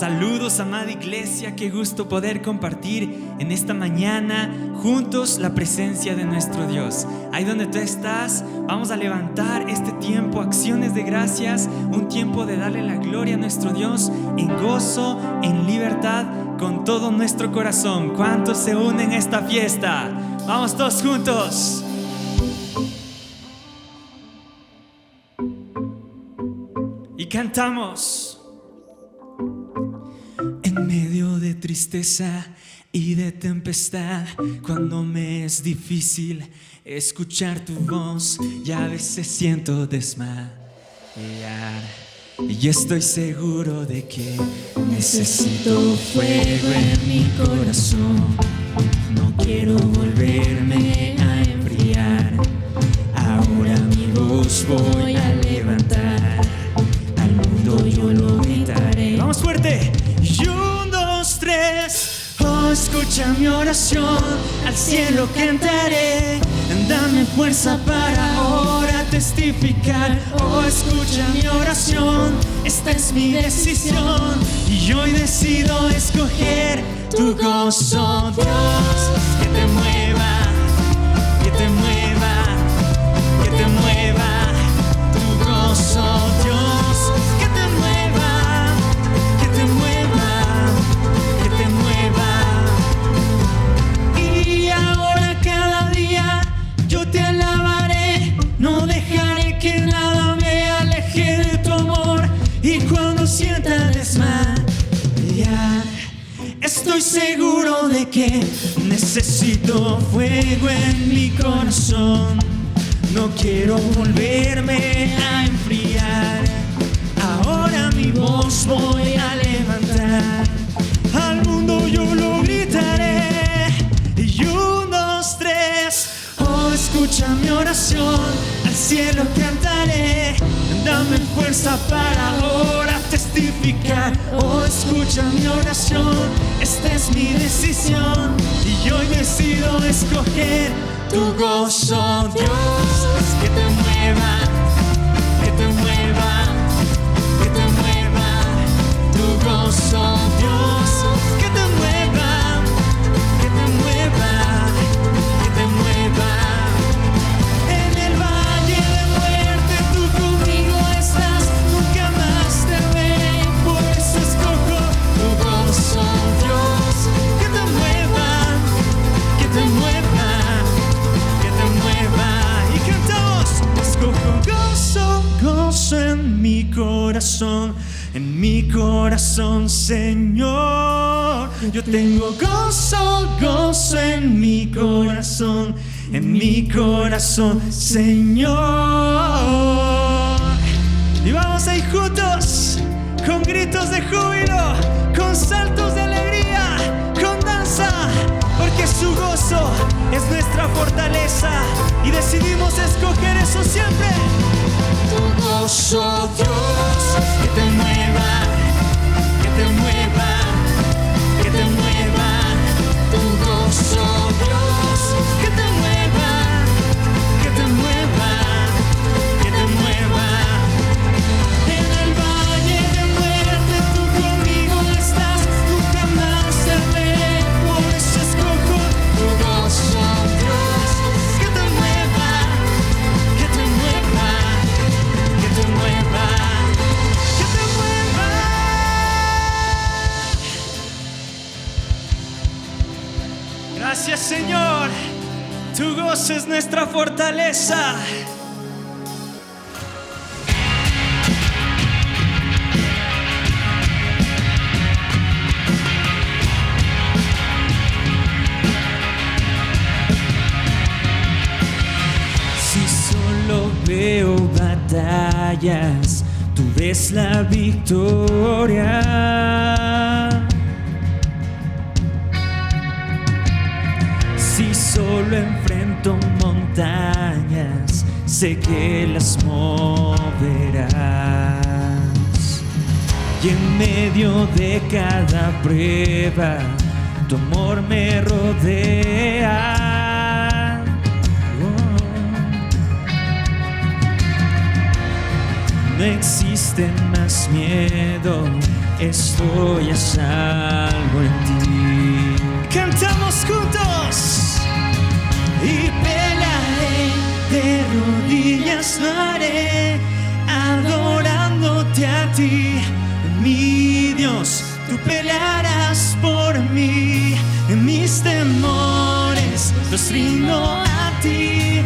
Saludos, amada iglesia, qué gusto poder compartir en esta mañana juntos la presencia de nuestro Dios. Ahí donde tú estás, vamos a levantar este tiempo, acciones de gracias, un tiempo de darle la gloria a nuestro Dios en gozo, en libertad, con todo nuestro corazón. ¿Cuántos se unen a esta fiesta? Vamos todos juntos. Y cantamos. En medio de tristeza y de tempestad, cuando me es difícil escuchar tu voz y a veces siento desmayar, y estoy seguro de que necesito fuego en mi corazón. No quiero volverme a enfriar. Ahora mi voz voy a levantar. Al mundo yo lo gritaré. ¡Vamos fuerte! Y 1, 2, 3. Oh, escucha mi oración, al cielo cantaré. Dame fuerza para ahora testificar. Oh, escucha mi oración, esta es mi decisión. Y hoy decido escoger tu gozo, Dios. Que te mueva, que te mueva, que te mueva tu gozo, Dios. Que te mueva, que te mueva, que te mueva. Y ahora cada día yo te alabaré, no dejaré que nada me aleje de tu amor. Y cuando sienta desmayar, estoy seguro de que necesito fuego en mi corazón. No quiero volverme a enfriar. Ahora mi voz voy a levantar. Al mundo yo lo gritaré. Y 1, 2, 3. Oh, escucha mi oración, al cielo cantaré. Dame fuerza para ahora testificar. Oh, escucha mi oración, esta es mi decisión. Y hoy decido escoger tu gozo, Dios. Que te mueva, que te mueva, que te mueva tu gozo, Dios. Que te mueva, que te mueva, que te mueva. En el valle de muerte tú conmigo estás, nunca más te veré, por eso escojo tu gozo, Dios. Que te mueva, que te mueva, que te mueva. Y cantamos. Escojo gozo, gozo en mi corazón, Señor. Yo tengo gozo, gozo en mi corazón, Señor. Y vamos a ir juntos, con gritos de júbilo, con saltos de alegría, con danza, porque su gozo es nuestra fortaleza y decidimos escoger eso siempre. Tu gozo, Dios, que te mueva, que te mueva, que te mueva. Tu gozo, Dios, que te mueva, que te mueva, que te mueva. En el valle de muerte tú conmigo estás, nunca más te veré, por eso escojo tu gozo, Dios. Que te mueva, que te mueva, que te mueva, que te mueva. Gracias, Señor. Tu gozo es nuestra fortaleza. Si solo veo batallas, tú ves la victoria. Si solo enfrento montañas, sé que las moverás. Y en medio de cada prueba, tu amor me rodea. no existe más miedo, estoy a salvo en ti. Cantamos juntos. Y pelearé, de rodillas lo haré, adorándote a ti, mi Dios. Tú pelearás por mí, en mis temores los rindo a ti.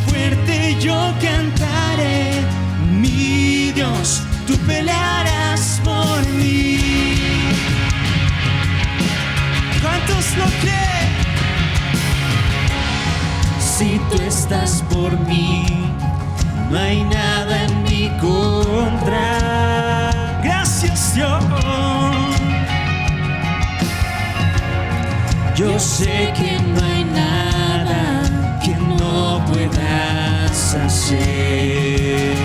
Fuerte yo cantaré, mi Dios, tú pelearás por mí. ¿Cuántos lo creen? Si tú estás por mí, no hay nada en mi contra. Gracias, Dios. Yo sé que no hay nada que no puedas hacer.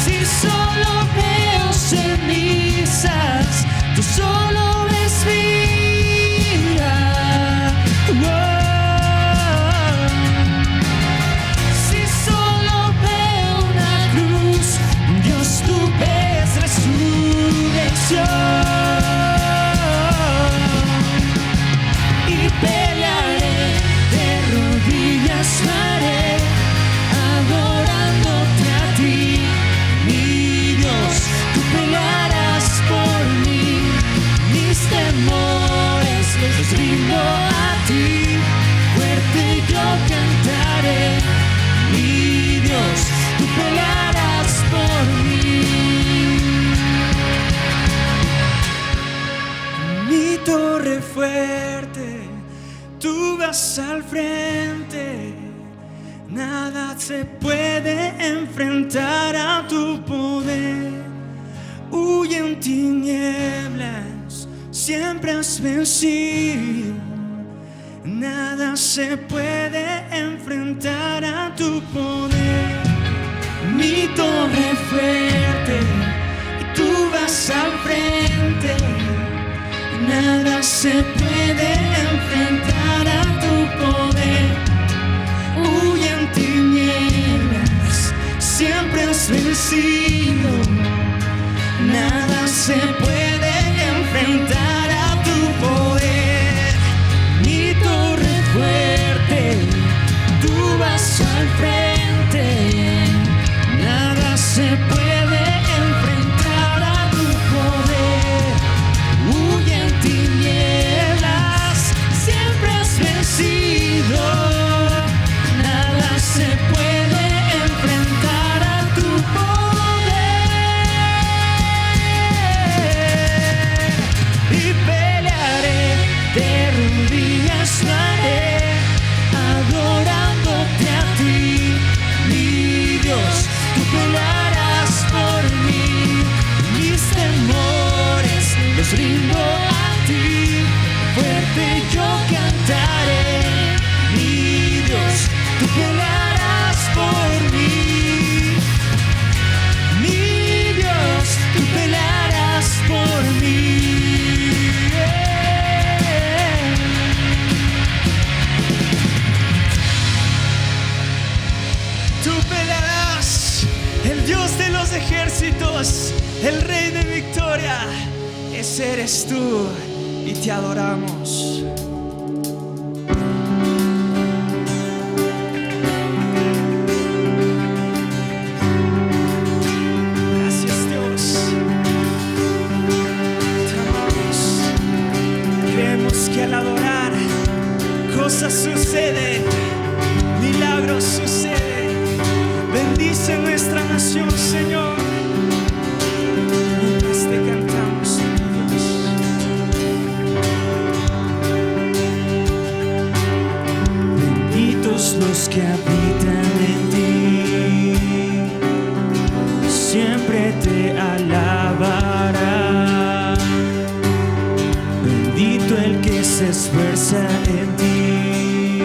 Si solo veo cenizas, tú solo ves vida. Si solo veo una cruz, Dios, tú ves resurrección. Pelearé, de rodillas lo haré, adorándote a ti, mi Dios. Tú pelearás por mí, mis temores los rindo a ti. Fuerte yo cantaré, mi Dios. Tú pelearás por mí. Mi torre fuerte, tú vas al frente, nada se puede enfrentar a tu poder. Huye en tinieblas, siempre has vencido. Nada se puede enfrentar a tu poder. Mi torre fuerte, tú vas al frente. Nada se puede enfrentar a tu poder. Huye en tinieblas, siempre has vencido. Nada se puede enfrentar a tu poder. Mi torre fuerte, tú vas al frente. Nada se puede enfrentar a tu poder. Huye en tinieblas, siempre has vencido. Nada se puede enfrentar a tu poder. Y pelearé, de rodillas lo haré, adorándote a ti, mi Dios. Tú pelearás por mí, mis temores los rindo a ti. Fuerte yo cantaré, mi Dios. Tú pelearás por mí, mi Dios. Tú pelearás por mí. Tú pelearás, el Dios de los ejércitos, el Rey de victoria. Ese eres tú y te adoramos. Gracias, Dios. Te amamos. Creemos que al adorar cosas suceden, milagros suceden. Bendice nuestra nación, Señor. Mientras te cantamos, Dios. Benditos los que habitan en ti, siempre te alabará. Bendito el que se esfuerza en ti,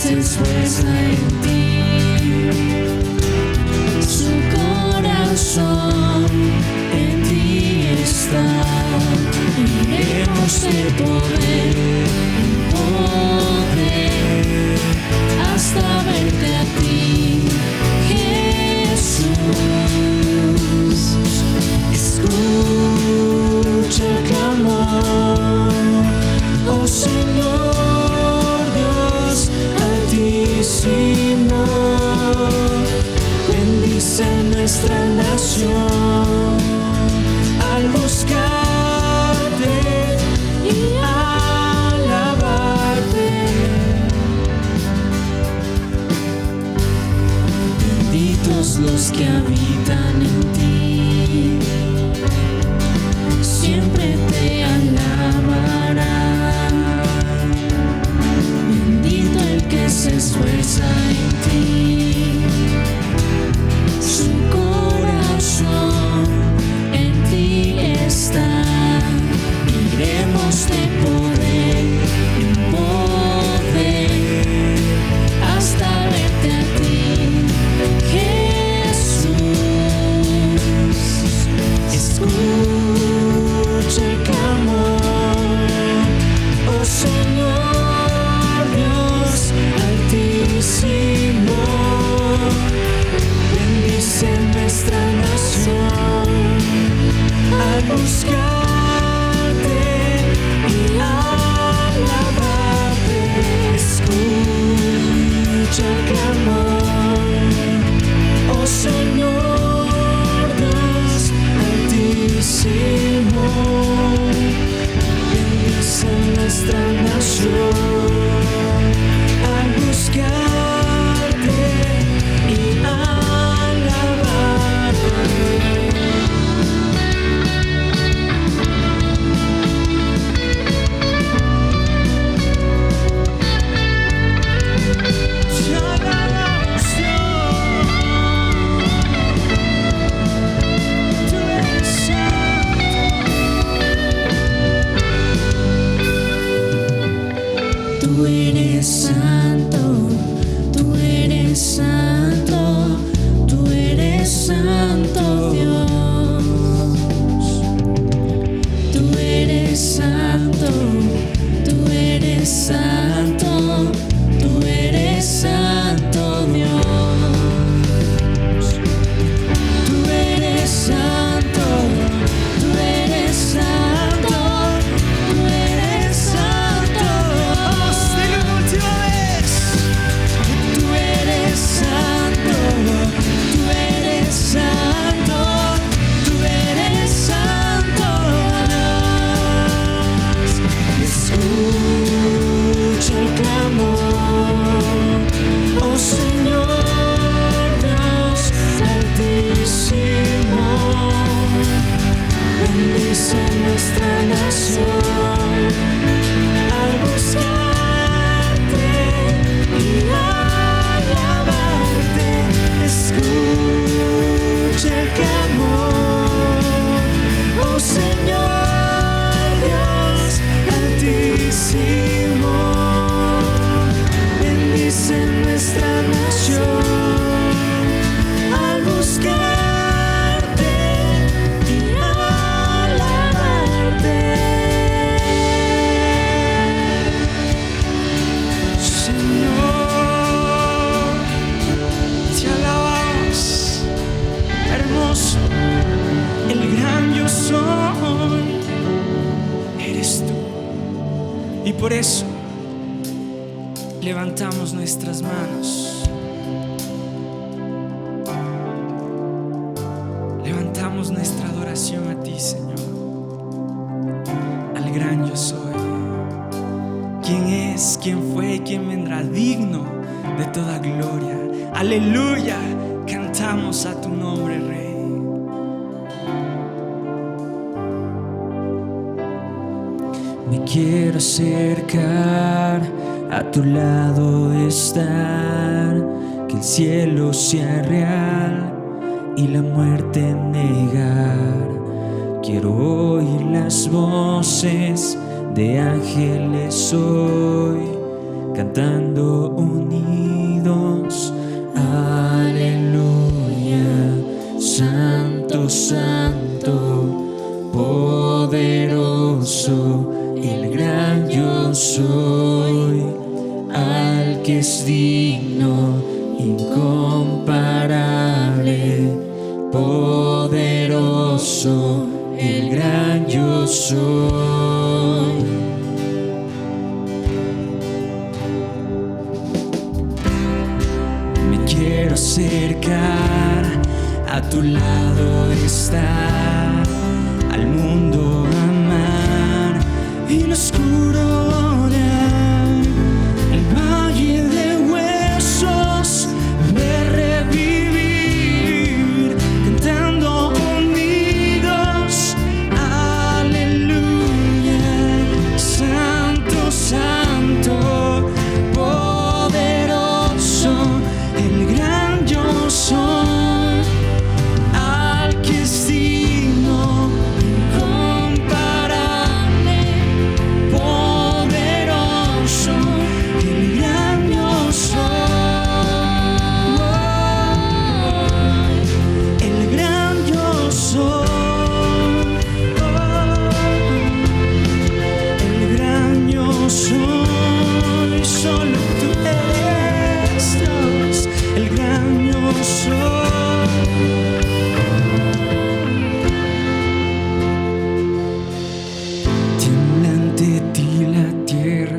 se esfuerza en ti. Su corazón en ti está. Iremos de poder en poder hasta verte a ti, Jesús. Escucha el clamor, oh Señor Dios Altísimo. Bendice nuestra nación al buscarte y alabarte. Benditos los que habitan en ti, siempre te alabarán. Bendito el que se esfuerza en ti. Su corazón en ti está. Iremos de poder en poder hasta verte a ti, Jesús. Escucha el clamor, oh Señor Dios Altísimo. Bendice nuestra nación al buscarte y alabarte. Escucha el clamor, oh Señor Dios Altísimo. Bendice nuestra nación al buscarte y alabarte. Te alabamos, Dios. Tú eres santo. Tú eres santo, tú eres santo, tú eres santo, Dios. Tú eres santo, tú eres santo, tú eres santo, Dios. Tú eres santo, tú eres santo, tú eres santo. Vamos, dile una última vez. Tú eres santo, tú eres santo, tú eres santo, Dios. Escucha el clamor, oh Señor Dios Altísimo. Bendice nuestra nación al buscarte y alabarte. Escucha el clamor, oh Señor Dios Altísimo. Bendice nuestra nación al buscarte y alabarte. Señor, te alabamos, hermoso, el gran yo soy, eres tú. Y por eso levantamos nuestras manos, levantamos nuestra adoración a ti, Señor, al gran yo soy. ¿Quién es, quién fue y quién vendrá digno de toda gloria? Aleluya, cantamos a tu nombre, Rey. Me quiero acercar, a tu lado estar, que el cielo sea real y la muerte negar. Quiero oír las voces de ángeles hoy cantando unidos. Aleluya, santo, santo, poderoso, el gran yo soy, al que es digno, incomparable, poderoso, el gran yo soy. Me quiero acercar, a tu lado estar, al mundo amar y lo oscuro orar, el valle de huesos ver revivir, cantando unidos. Aleluya, santo, santo, poderoso, el gran yo soy, al que es digno, incomparable, poderoso, el gran yo soy, el gran yo soy, el gran yo soy, solo tú eres Dios, el gran yo soy. Tiembla ante ti la tierra,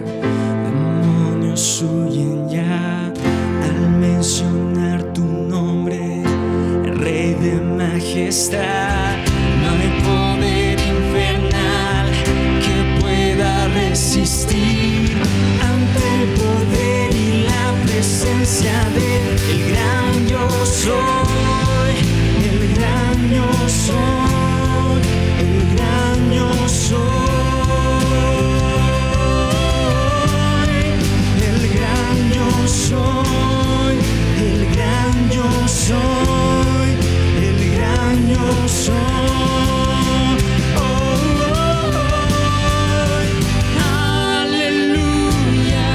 demonios huyen ya al mencionar tu nombre, Rey de majestad. No hay poder infernal que pueda resistir ante el poder y la presencia del gran yo soy, el gran yo soy, el gran yo soy, el gran yo soy, el gran yo soy, el gran yo soy. Aleluya,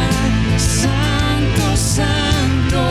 santo, santo,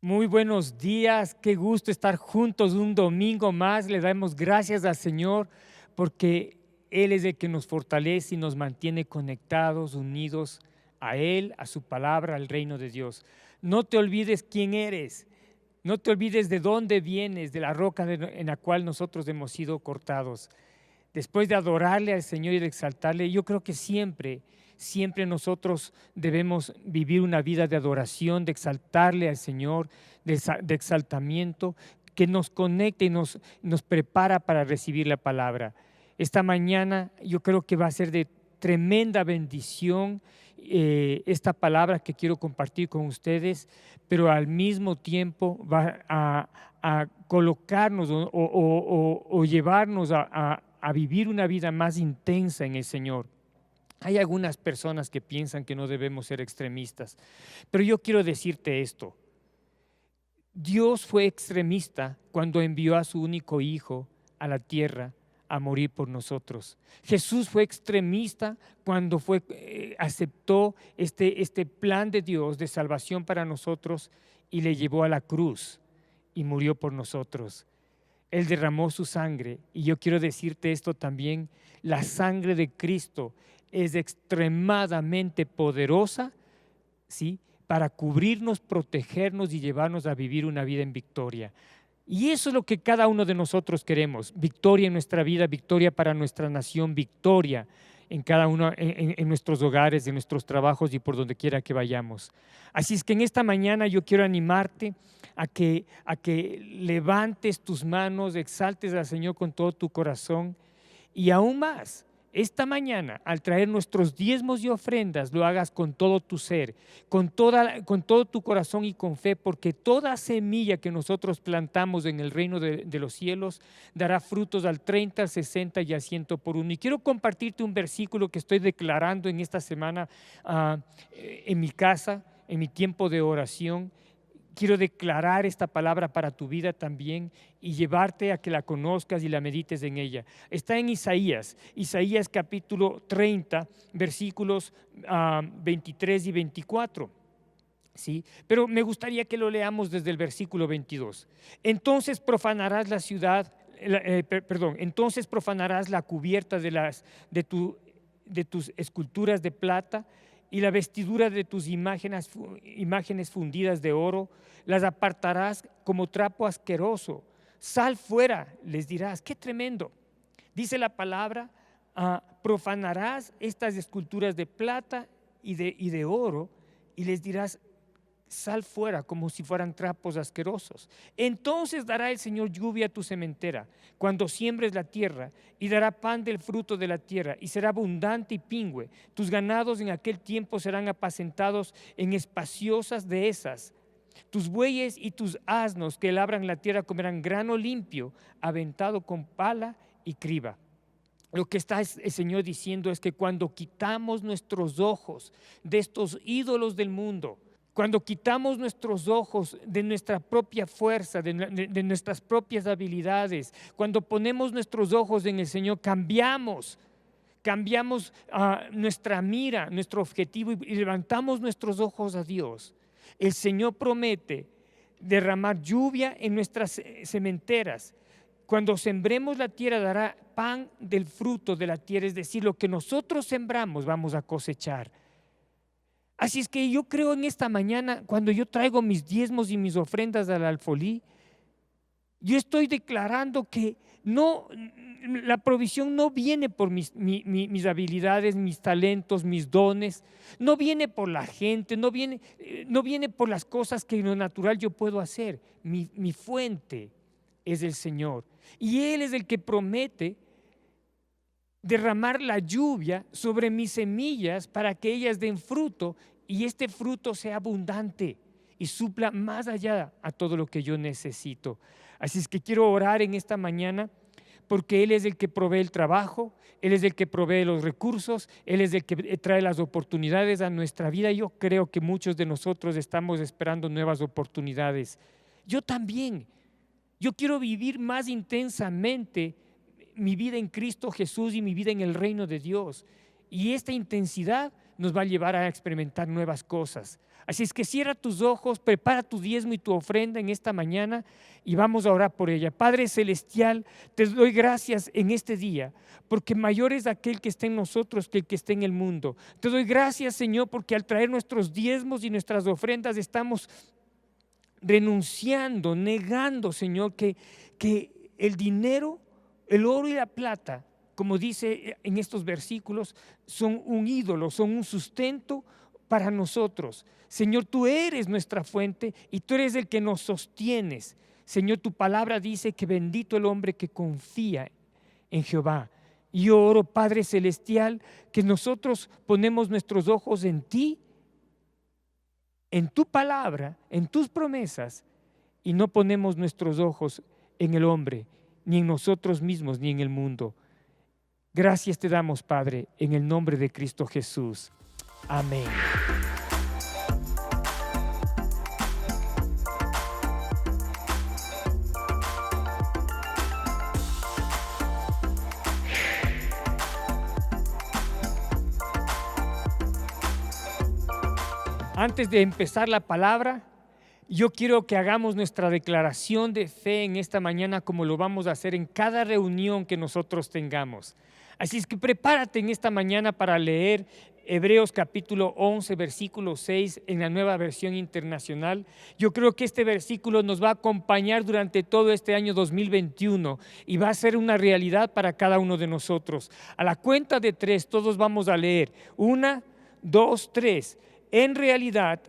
Muy buenos días, qué gusto estar juntos un domingo más. Le damos gracias al Señor porque Él es el que nos fortalece y nos mantiene conectados, unidos a Él, a su palabra, al reino de Dios. No te olvides quién eres, no te olvides de dónde vienes, de la roca en la cual nosotros hemos sido cortados. Después de adorarle al Señor y de exaltarle, yo creo que siempre nosotros debemos vivir una vida de adoración, de exaltarle al Señor, de exaltamiento, que nos conecte y nos prepara para recibir la palabra. Esta mañana yo creo que va a ser de tremenda bendición esta palabra que quiero compartir con ustedes, pero al mismo tiempo va a colocarnos o llevarnos a vivir una vida más intensa en el Señor. Hay algunas personas que piensan que no debemos ser extremistas, pero yo quiero decirte esto. Dios fue extremista cuando envió a su único hijo a la tierra a morir por nosotros. Jesús fue extremista cuando aceptó este plan de Dios de salvación para nosotros y le llevó a la cruz y murió por nosotros. Él derramó su sangre, y yo quiero decirte esto también: la sangre de Cristo es extremadamente poderosa, ¿sí?, para cubrirnos, protegernos y llevarnos a vivir una vida en victoria. Y eso es lo que cada uno de nosotros queremos: victoria en nuestra vida, victoria para nuestra nación, victoria en cada uno, en nuestros hogares, en nuestros trabajos y por donde quiera que vayamos. Así es que en esta mañana yo quiero animarte a que levantes tus manos, exaltes al Señor con todo tu corazón, y aún más, esta mañana, al traer nuestros diezmos y ofrendas, lo hagas con todo tu ser, con todo tu corazón y con fe, porque toda semilla que nosotros plantamos en el reino de los cielos dará frutos al 30, al 60 y al 100 por uno. Y quiero compartirte un versículo que estoy declarando en esta semana en mi casa, en mi tiempo de oración. Quiero declarar esta palabra para tu vida también y llevarte a que la conozcas y la medites en ella. Está en Isaías capítulo 30, versículos 23 y 24. ¿Sí? Pero me gustaría que lo leamos desde el versículo 22. Entonces profanarás la ciudad, entonces profanarás la cubierta de tus esculturas de plata y la vestidura de tus imágenes fundidas de oro, las apartarás como trapo asqueroso. Sal fuera, les dirás. ¡Qué tremendo! Dice la palabra, profanarás estas esculturas de plata y de oro, y les dirás: sal fuera, como si fueran trapos asquerosos. Entonces dará el Señor lluvia a tu sementera cuando siembres la tierra, y dará pan del fruto de la tierra, y será abundante y pingüe. Tus ganados en aquel tiempo serán apacentados en espaciosas dehesas. Tus bueyes y tus asnos que labran la tierra comerán grano limpio, aventado con pala y criba. Lo que está el Señor diciendo es que cuando quitamos nuestros ojos de estos ídolos del mundo, cuando quitamos nuestros ojos de nuestra propia fuerza, de nuestras propias habilidades, cuando ponemos nuestros ojos en el Señor, cambiamos nuestra mira, nuestro objetivo, y levantamos nuestros ojos a Dios. El Señor promete derramar lluvia en nuestras sementeras. Cuando sembremos la tierra, dará pan del fruto de la tierra, es decir, lo que nosotros sembramos vamos a cosechar. Así es que yo creo en esta mañana, cuando yo traigo mis diezmos y mis ofrendas al alfolí, yo estoy declarando que la provisión no viene por mis habilidades, mis talentos, mis dones, no viene por la gente, no viene por las cosas que en lo natural yo puedo hacer. Mi fuente es el Señor, y Él es el que promete derramar la lluvia sobre mis semillas para que ellas den fruto, y este fruto sea abundante y supla más allá a todo lo que yo necesito. Así es que quiero orar en esta mañana, porque Él es el que provee el trabajo, Él es el que provee los recursos, Él es el que trae las oportunidades a nuestra vida. Yo creo que muchos de nosotros estamos esperando nuevas oportunidades. Yo también. Yo quiero vivir más intensamente mi vida en Cristo Jesús y mi vida en el reino de Dios. Y esta intensidad nos va a llevar a experimentar nuevas cosas. Así es que cierra tus ojos, prepara tu diezmo y tu ofrenda en esta mañana y vamos a orar por ella. Padre Celestial, te doy gracias en este día, porque mayor es aquel que está en nosotros que el que está en el mundo. Te doy gracias, Señor, porque al traer nuestros diezmos y nuestras ofrendas estamos renunciando, negando, Señor, que el dinero, el oro y la plata, como dice en estos versículos, son un ídolo, son un sustento para nosotros. Señor, tú eres nuestra fuente y tú eres el que nos sostienes. Señor, tu palabra dice que bendito el hombre que confía en Jehová. Y yo oro, Padre Celestial, que nosotros ponemos nuestros ojos en ti, en tu palabra, en tus promesas, y no ponemos nuestros ojos en el hombre, ni en nosotros mismos, ni en el mundo. Gracias te damos, Padre, en el nombre de Cristo Jesús. Amén. Antes de empezar la palabra, yo quiero que hagamos nuestra declaración de fe en esta mañana, como lo vamos a hacer en cada reunión que nosotros tengamos. Así es que prepárate en esta mañana para leer Hebreos capítulo 11, versículo 6 en la Nueva Versión Internacional. Yo creo que este versículo nos va a acompañar durante todo este año 2021 y va a ser una realidad para cada uno de nosotros. A la cuenta de 3 todos vamos a leer. 1, 2, 3. En realidad,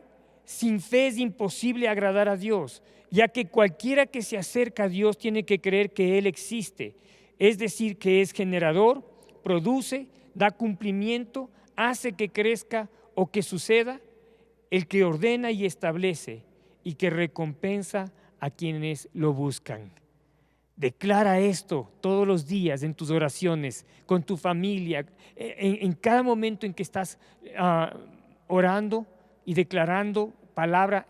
sin fe es imposible agradar a Dios, ya que cualquiera que se acerca a Dios tiene que creer que Él existe, es decir, que es generador, produce, da cumplimiento, hace que crezca o que suceda, el que ordena y establece y que recompensa a quienes lo buscan. Declara esto todos los días en tus oraciones, con tu familia, en cada momento en que estás orando y declarando palabra.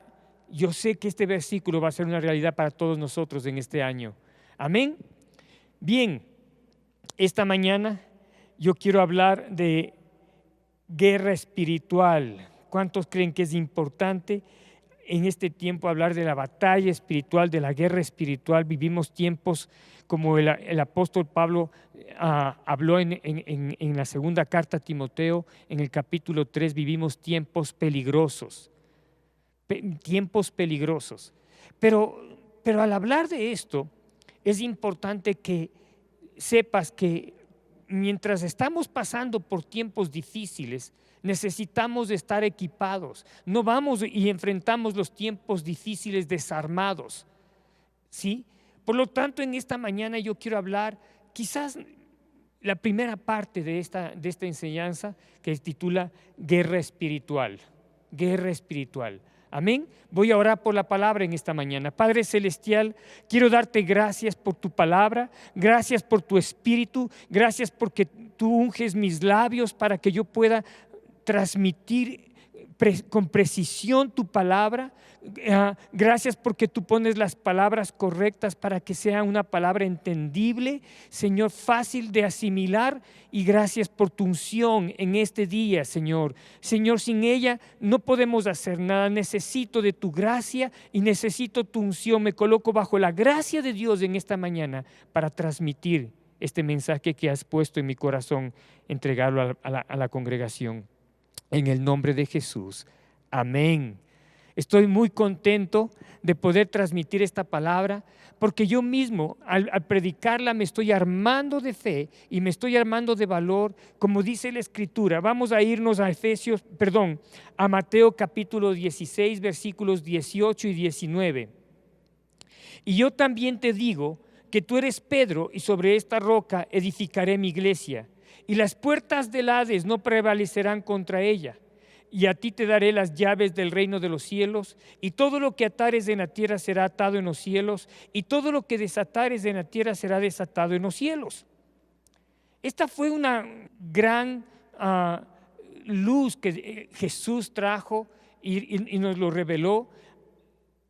Yo sé que este versículo va a ser una realidad para todos nosotros en este año. Amén. Bien, esta mañana yo quiero hablar de guerra espiritual. ¿Cuántos creen que es importante en este tiempo hablar de la batalla espiritual, de la guerra espiritual? Vivimos tiempos como el apóstol Pablo habló en la segunda carta a Timoteo, en el capítulo 3, vivimos tiempos peligrosos. Pero al hablar de esto, es importante que sepas que mientras estamos pasando por tiempos difíciles, necesitamos estar equipados. No vamos y enfrentamos los tiempos difíciles desarmados, ¿sí? Por lo tanto, en esta mañana yo quiero hablar quizás la primera parte de esta enseñanza, que se titula Guerra Espiritual. Guerra espiritual. Amén. Voy a orar por la palabra en esta mañana. Padre Celestial, quiero darte gracias por tu palabra, gracias por tu espíritu, gracias porque tú unges mis labios para que yo pueda transmitir con precisión tu palabra. Gracias porque tú pones las palabras correctas para que sea una palabra entendible, Señor, fácil de asimilar, y gracias por tu unción en este día, Señor. Señor, sin ella no podemos hacer nada. Necesito de tu gracia y necesito tu unción. Me coloco bajo la gracia de Dios en esta mañana para transmitir este mensaje que has puesto en mi corazón, entregarlo a la congregación. En el nombre de Jesús. Amén. Estoy muy contento de poder transmitir esta palabra, porque yo mismo al predicarla me estoy armando de fe y me estoy armando de valor, como dice la Escritura. Vamos a irnos a Mateo capítulo 16, versículos 18 y 19. Y yo también te digo que tú eres Pedro, y sobre esta roca edificaré mi iglesia, y las puertas del Hades no prevalecerán contra ella. Y a ti te daré las llaves del reino de los cielos, y todo lo que atares en la tierra será atado en los cielos, y todo lo que desatares en la tierra será desatado en los cielos. Esta fue una gran luz que Jesús trajo y nos lo reveló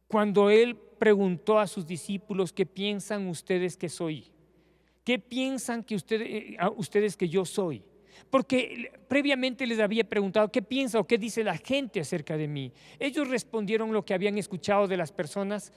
cuando Él preguntó a sus discípulos: ¿qué piensan ustedes que soy? ¿Qué piensan que ustedes que yo soy? Porque previamente les había preguntado qué piensa o qué dice la gente acerca de mí. Ellos respondieron lo que habían escuchado de las personas,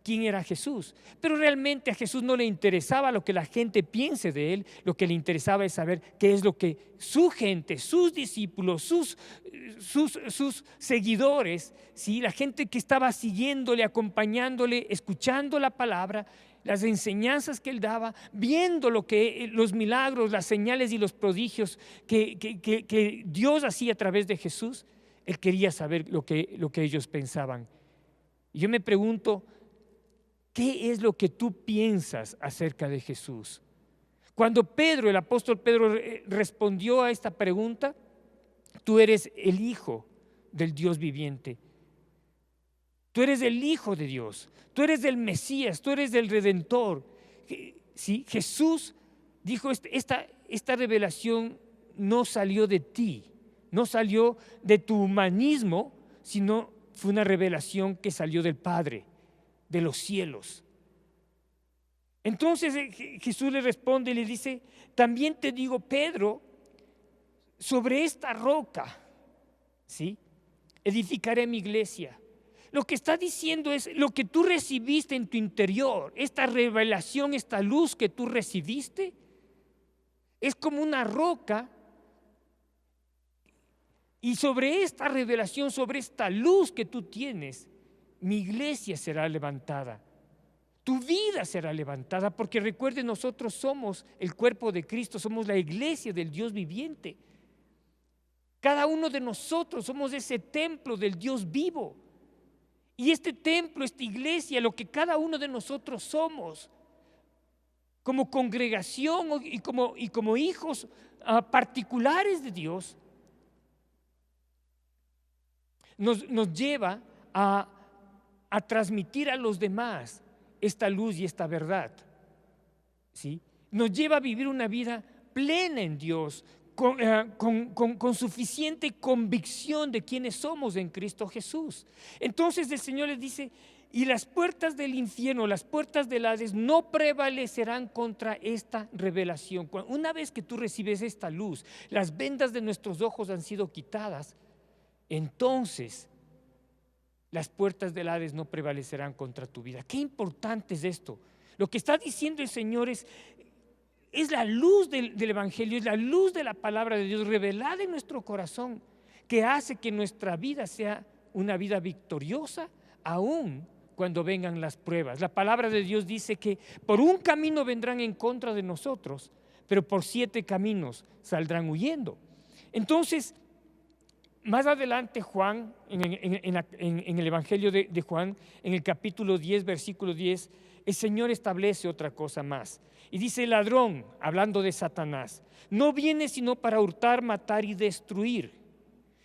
quién era Jesús. Pero realmente a Jesús no le interesaba lo que la gente piense de él. Lo que le interesaba es saber qué es lo que su gente, sus discípulos, sus seguidores, ¿sí? La gente que estaba siguiéndole, acompañándole, escuchando la palabra, las enseñanzas que él daba, viendo los milagros, las señales y los prodigios que Dios hacía a través de Jesús. Él quería saber lo que ellos pensaban. Y yo me pregunto, ¿qué es lo que tú piensas acerca de Jesús? Cuando el apóstol Pedro respondió a esta pregunta, tú eres el Hijo del Dios viviente. Tú eres el Hijo de Dios, tú eres el Mesías, tú eres el Redentor. ¿Sí? Jesús dijo, esta revelación no salió de ti, no salió de tu humanismo, sino fue una revelación que salió del Padre, de los cielos. Entonces Jesús le responde y le dice, también te digo, Pedro, sobre esta roca, ¿sí?, edificaré mi iglesia. Lo que está diciendo es lo que tú recibiste en tu interior, esta revelación, esta luz que tú recibiste, es como una roca. Y sobre esta revelación, sobre esta luz que tú tienes, mi iglesia será levantada. Tu vida será levantada, porque recuerden, nosotros somos el cuerpo de Cristo, somos la iglesia del Dios viviente. Cada uno de nosotros somos ese templo del Dios vivo. Y este templo, esta iglesia, lo que cada uno de nosotros somos, como congregación y como hijos particulares de Dios, nos lleva a transmitir a los demás esta luz y esta verdad, ¿sí? Nos lleva a vivir una vida plena en Dios, con suficiente convicción de quiénes somos en Cristo Jesús. Entonces el Señor les dice, y las puertas del infierno, las puertas del Hades no prevalecerán contra esta revelación. Una vez que tú recibes esta luz, las vendas de nuestros ojos han sido quitadas, entonces las puertas del Hades no prevalecerán contra tu vida. Qué importante es esto. Lo que está diciendo el Señor es la luz del Evangelio, es la luz de la palabra de Dios revelada en nuestro corazón, que hace que nuestra vida sea una vida victoriosa, aún cuando vengan las pruebas. La palabra de Dios dice que por un camino vendrán en contra de nosotros, pero por 7 caminos saldrán huyendo. Entonces, más adelante Juan, en el Evangelio de Juan, en el capítulo 10, versículo 10, el Señor establece otra cosa más. Y dice, el ladrón, hablando de Satanás, no viene sino para hurtar, matar y destruir.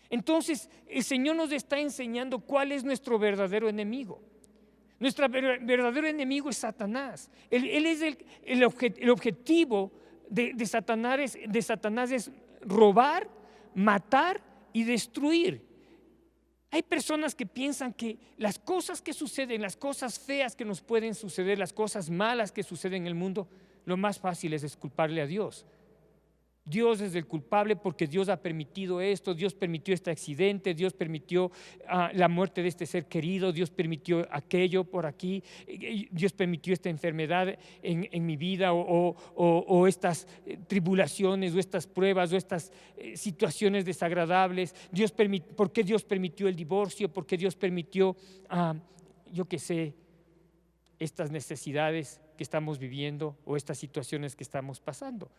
Entonces, el Señor nos está enseñando cuál es nuestro verdadero enemigo. Nuestro verdadero enemigo es Satanás. Él es el objetivo de Satanás es robar, matar y destruir. Hay personas que piensan que las cosas que suceden, las cosas feas que nos pueden suceder, las cosas malas que suceden en el mundo, lo más fácil es culparle a Dios. Dios es el culpable porque Dios ha permitido esto, Dios permitió este accidente, Dios permitió la muerte de este ser querido, Dios permitió aquello por aquí, Dios permitió esta enfermedad en mi vida o estas tribulaciones o estas pruebas o estas situaciones desagradables. ¿Por qué Dios permitió el divorcio? ¿Por qué Dios permitió, yo qué sé, estas necesidades que estamos viviendo o estas situaciones que estamos pasando?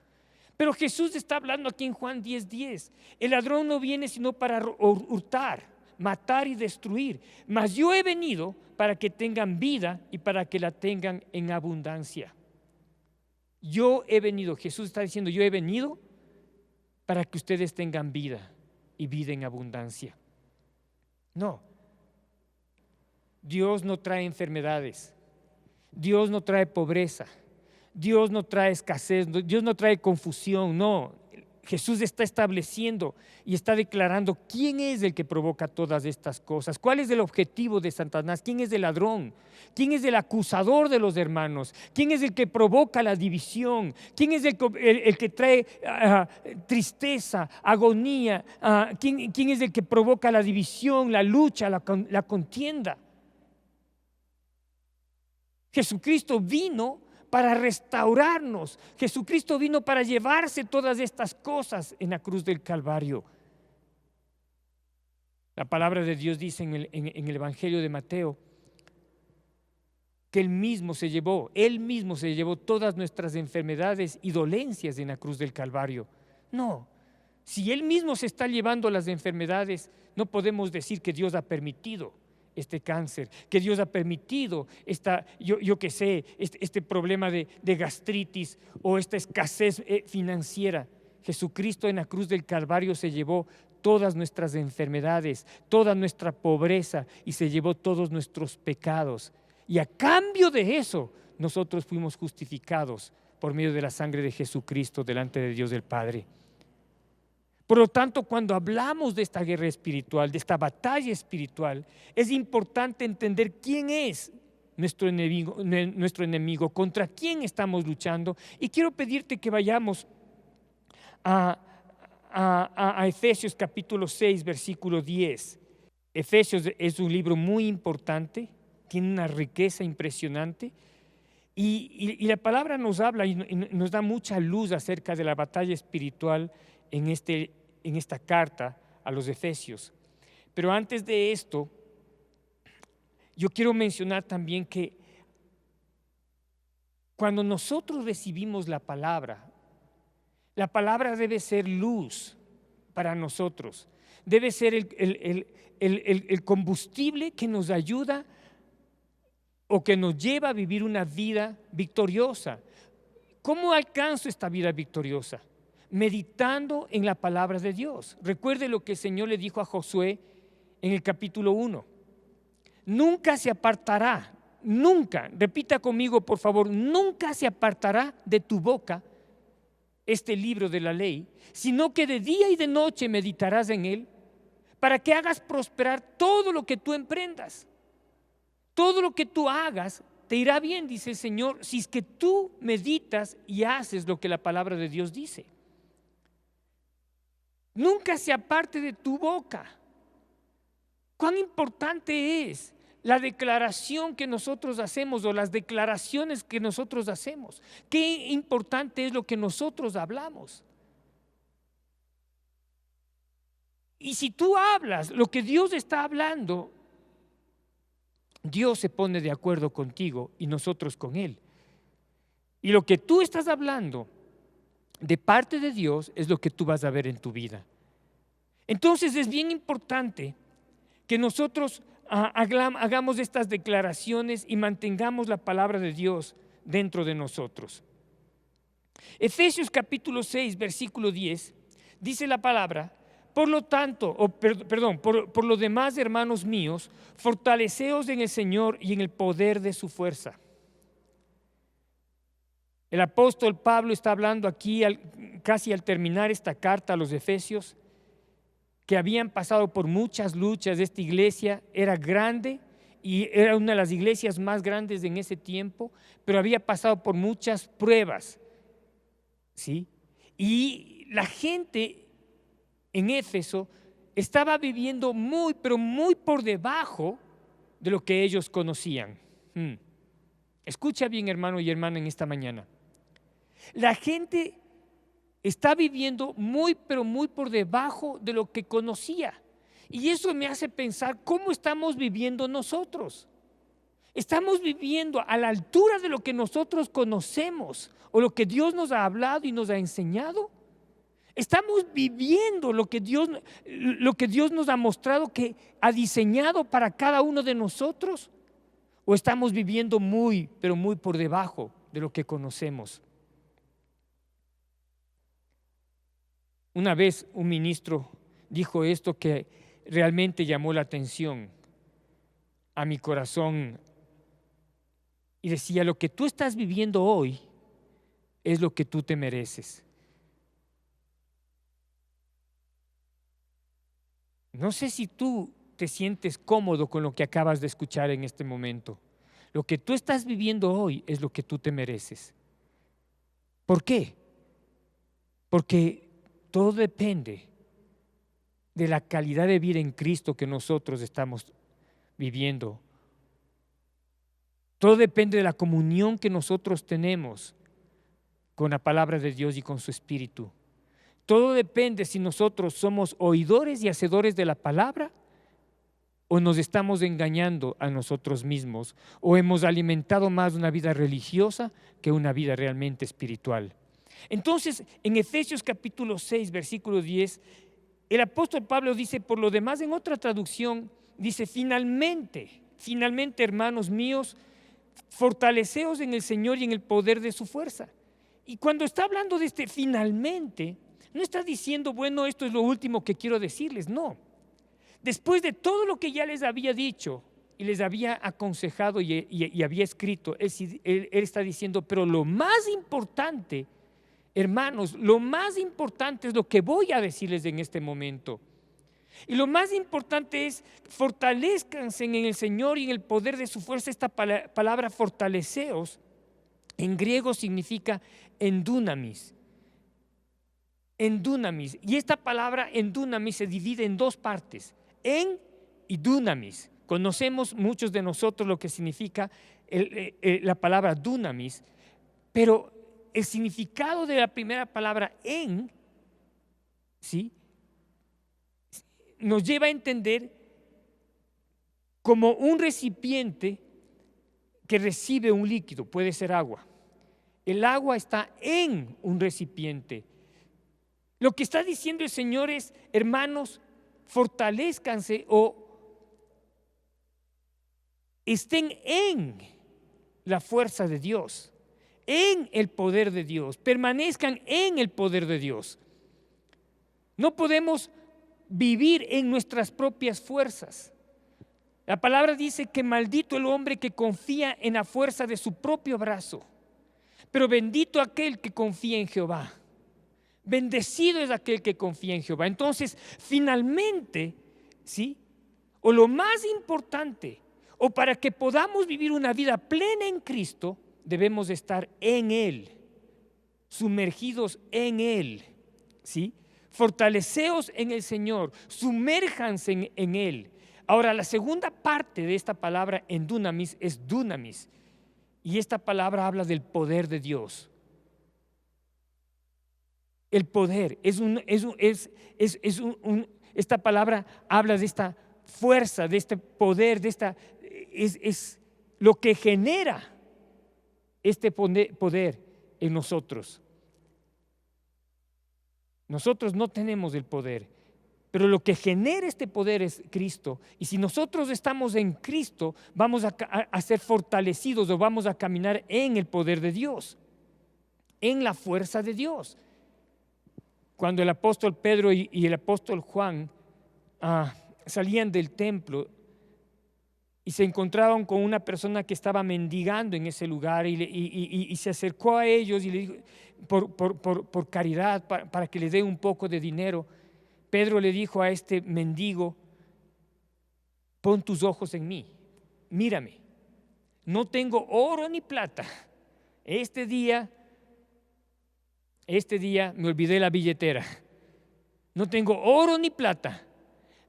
Pero Jesús está hablando aquí en Juan 10:10. El ladrón no viene sino para hurtar, matar y destruir. Mas yo he venido para que tengan vida y para que la tengan en abundancia. Yo he venido, Jesús está diciendo, yo he venido para que ustedes tengan vida y vida en abundancia. No. Dios no trae enfermedades. Dios no trae pobreza. Dios no trae escasez, Dios no trae confusión, no. Jesús está estableciendo y está declarando quién es el que provoca todas estas cosas, cuál es el objetivo de Satanás, quién es el ladrón, quién es el acusador de los hermanos, quién es el que provoca la división, quién es el que trae tristeza, agonía, quién es el que provoca la división, la lucha, la contienda. Jesucristo vino para restaurarnos. Jesucristo vino para llevarse todas estas cosas en la cruz del Calvario. La palabra de Dios dice en el Evangelio de Mateo que Él mismo se llevó todas nuestras enfermedades y dolencias en la cruz del Calvario. No, si Él mismo se está llevando las enfermedades, no podemos decir que Dios ha permitido este cáncer, que Dios ha permitido este problema de gastritis o esta escasez financiera. Jesucristo en la cruz del Calvario se llevó todas nuestras enfermedades, toda nuestra pobreza y se llevó todos nuestros pecados. Y a cambio de eso, nosotros fuimos justificados por medio de la sangre de Jesucristo delante de Dios el Padre. Por lo tanto, cuando hablamos de esta guerra espiritual, de esta batalla espiritual, es importante entender quién es nuestro enemigo, contra quién estamos luchando. Y quiero pedirte que vayamos a Efesios capítulo 6, versículo 10. Efesios es un libro muy importante, tiene una riqueza impresionante. Y la palabra nos habla y nos da mucha luz acerca de la batalla espiritual en esta carta a los Efesios. Pero antes de esto, yo quiero mencionar también que cuando nosotros recibimos la palabra debe ser luz para nosotros, debe ser el combustible que nos ayuda o que nos lleva a vivir una vida victoriosa. ¿Cómo alcanzo esta vida victoriosa? Meditando en la palabra de Dios. Recuerde lo que el Señor le dijo a Josué en el capítulo 1. Nunca se apartará, nunca, repita conmigo por favor, nunca se apartará de tu boca este libro de la ley, sino que de día y de noche meditarás en él, para que hagas prosperar todo lo que tú emprendas. Todo lo que tú hagas te irá bien, dice el Señor, si es que tú meditas y haces lo que la palabra de Dios dice. Nunca se aparte de tu boca. Cuán importante es la declaración que nosotros hacemos o las declaraciones que nosotros hacemos. Qué importante es lo que nosotros hablamos. Y si tú hablas lo que Dios está hablando, Dios se pone de acuerdo contigo y nosotros con Él. Y lo que tú estás hablando de parte de Dios es lo que tú vas a ver en tu vida. Entonces es bien importante que nosotros hagamos estas declaraciones y mantengamos la palabra de Dios dentro de nosotros. Efesios capítulo 6, versículo 10, dice la palabra: por lo tanto, por lo demás, hermanos míos, fortaleceos en el Señor y en el poder de su fuerza. El apóstol Pablo está hablando aquí casi al terminar esta carta a los Efesios, que habían pasado por muchas luchas. Esta iglesia era grande y era una de las iglesias más grandes en ese tiempo, pero había pasado por muchas pruebas, ¿sí? Y la gente en Éfeso estaba viviendo muy, pero muy por debajo de lo que ellos conocían. Escucha bien, hermano y hermana, en esta mañana. La gente está viviendo muy, pero muy por debajo de lo que conocía. Y eso me hace pensar cómo estamos viviendo nosotros. ¿Estamos viviendo a la altura de lo que nosotros conocemos o lo que Dios nos ha hablado y nos ha enseñado? ¿Estamos viviendo lo que Dios nos ha mostrado que ha diseñado para cada uno de nosotros? ¿O estamos viviendo muy, pero muy por debajo de lo que conocemos? Una vez un ministro dijo esto que realmente llamó la atención a mi corazón y decía: lo que tú estás viviendo hoy es lo que tú te mereces. No sé si tú te sientes cómodo con lo que acabas de escuchar en este momento. Lo que tú estás viviendo hoy es lo que tú te mereces. ¿Por qué? Porque todo depende de la calidad de vida en Cristo que nosotros estamos viviendo. Todo depende de la comunión que nosotros tenemos con la palabra de Dios y con su Espíritu. Todo depende si nosotros somos oidores y hacedores de la palabra o nos estamos engañando a nosotros mismos o hemos alimentado más una vida religiosa que una vida realmente espiritual. Entonces, en Efesios capítulo 6, versículo 10, el apóstol Pablo dice, por lo demás, en otra traducción, dice, finalmente, hermanos míos, fortaleceos en el Señor y en el poder de su fuerza. Y cuando está hablando de este finalmente, no está diciendo, bueno, esto es lo último que quiero decirles, no. Después de todo lo que ya les había dicho y les había aconsejado y había escrito, él está diciendo, pero lo más importante, hermanos, lo más importante es lo que voy a decirles en este momento. Y lo más importante es, fortalezcanse en el Señor y en el poder de su fuerza. Esta palabra fortaleceos, en griego significa endunamis. Endunamis. Y esta palabra endunamis se divide en dos partes, en y dunamis. Conocemos muchos de nosotros lo que significa la palabra dunamis, pero el significado de la primera palabra en, ¿sí?, nos lleva a entender como un recipiente que recibe un líquido, puede ser agua. El agua está en un recipiente. Lo que está diciendo el Señor es, hermanos, fortalezcanse o estén en la fuerza de Dios, en el poder de Dios, permanezcan en el poder de Dios. No podemos vivir en nuestras propias fuerzas. La palabra dice que maldito el hombre que confía en la fuerza de su propio brazo, pero bendito aquel que confía en Jehová. Bendecido es aquel que confía en Jehová. Entonces, finalmente, ¿sí?, o lo más importante, o para que podamos vivir una vida plena en Cristo, debemos estar en Él, sumergidos en Él, ¿sí? Fortaleceos en el Señor, sumérjanse en Él. Ahora, la segunda parte de esta palabra en dunamis es dunamis, y esta palabra habla del poder de Dios. El poder esta palabra habla de esta fuerza, de este poder, es lo que genera este poder en nosotros. Nosotros no tenemos el poder, pero lo que genera este poder es Cristo. Y si nosotros estamos en Cristo, vamos a ser fortalecidos o vamos a caminar en el poder de Dios, en la fuerza de Dios. Cuando el apóstol Pedro y el apóstol Juan salían del templo y se encontraban con una persona que estaba mendigando en ese lugar y se acercó a ellos y le dijo, por caridad, para que le dé un poco de dinero. Pedro le dijo a este mendigo, pon tus ojos en mí, mírame, no tengo oro ni plata, este día me olvidé la billetera, no tengo oro ni plata,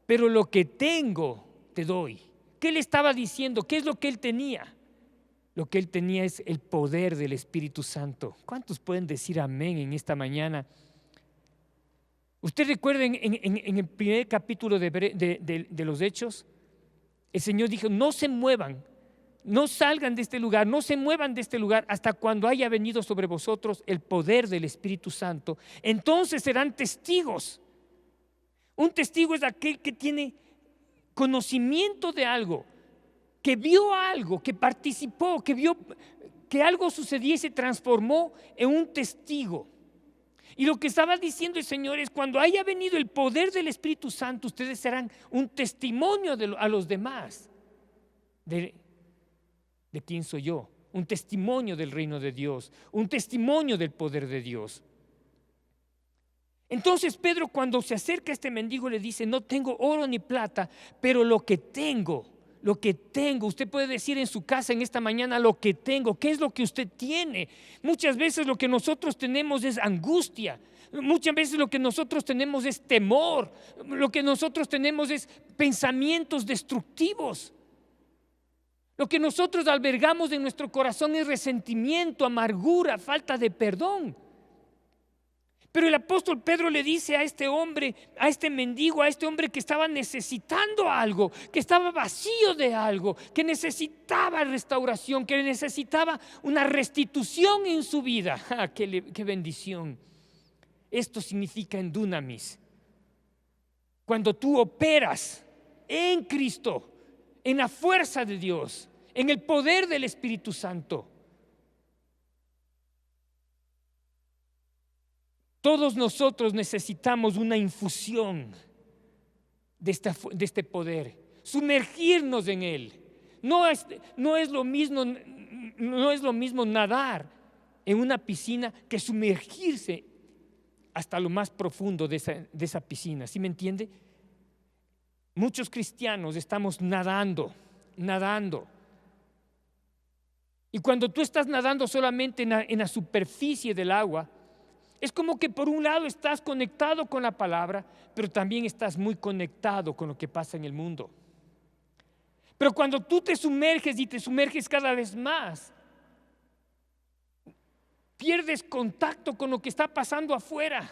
pero lo que tengo te doy. ¿Qué le estaba diciendo? ¿Qué es lo que él tenía? Lo que él tenía es el poder del Espíritu Santo. ¿Cuántos pueden decir amén en esta mañana? Usted recuerda en el primer capítulo de los Hechos, el Señor dijo, no se muevan, no salgan de este lugar, no se muevan de este lugar hasta cuando haya venido sobre vosotros el poder del Espíritu Santo. Entonces serán testigos. Un testigo es aquel que tiene conocimiento de algo, que vio algo, que participó, que vio que algo sucedía y se transformó en un testigo. Y lo que estaba diciendo el Señor es, cuando haya venido el poder del Espíritu Santo, ustedes serán un testimonio a los demás de quién soy yo, un testimonio del reino de Dios, un testimonio del poder de Dios. Entonces Pedro, cuando se acerca a este mendigo, le dice: no tengo oro ni plata, pero lo que tengo, usted puede decir en su casa en esta mañana: lo que tengo. ¿Qué es lo que usted tiene? Muchas veces lo que nosotros tenemos es angustia. Muchas veces lo que nosotros tenemos es temor. Lo que nosotros tenemos es pensamientos destructivos. Lo que nosotros albergamos en nuestro corazón es resentimiento, amargura, falta de perdón. Pero el apóstol Pedro le dice a este hombre, a este mendigo, a este hombre que estaba necesitando algo, que estaba vacío de algo, que necesitaba restauración, que necesitaba una restitución en su vida. ¡Ah, qué bendición! Esto significa en dunamis. Cuando tú operas en Cristo, en la fuerza de Dios, en el poder del Espíritu Santo. Todos nosotros necesitamos una infusión de este poder, sumergirnos en él. No es lo mismo nadar en una piscina que sumergirse hasta lo más profundo de esa piscina. ¿Sí me entiende? Muchos cristianos estamos nadando. Y cuando tú estás nadando solamente en la superficie del agua, es como que por un lado estás conectado con la palabra, pero también estás muy conectado con lo que pasa en el mundo. Pero cuando tú te sumerges y te sumerges cada vez más, pierdes contacto con lo que está pasando afuera.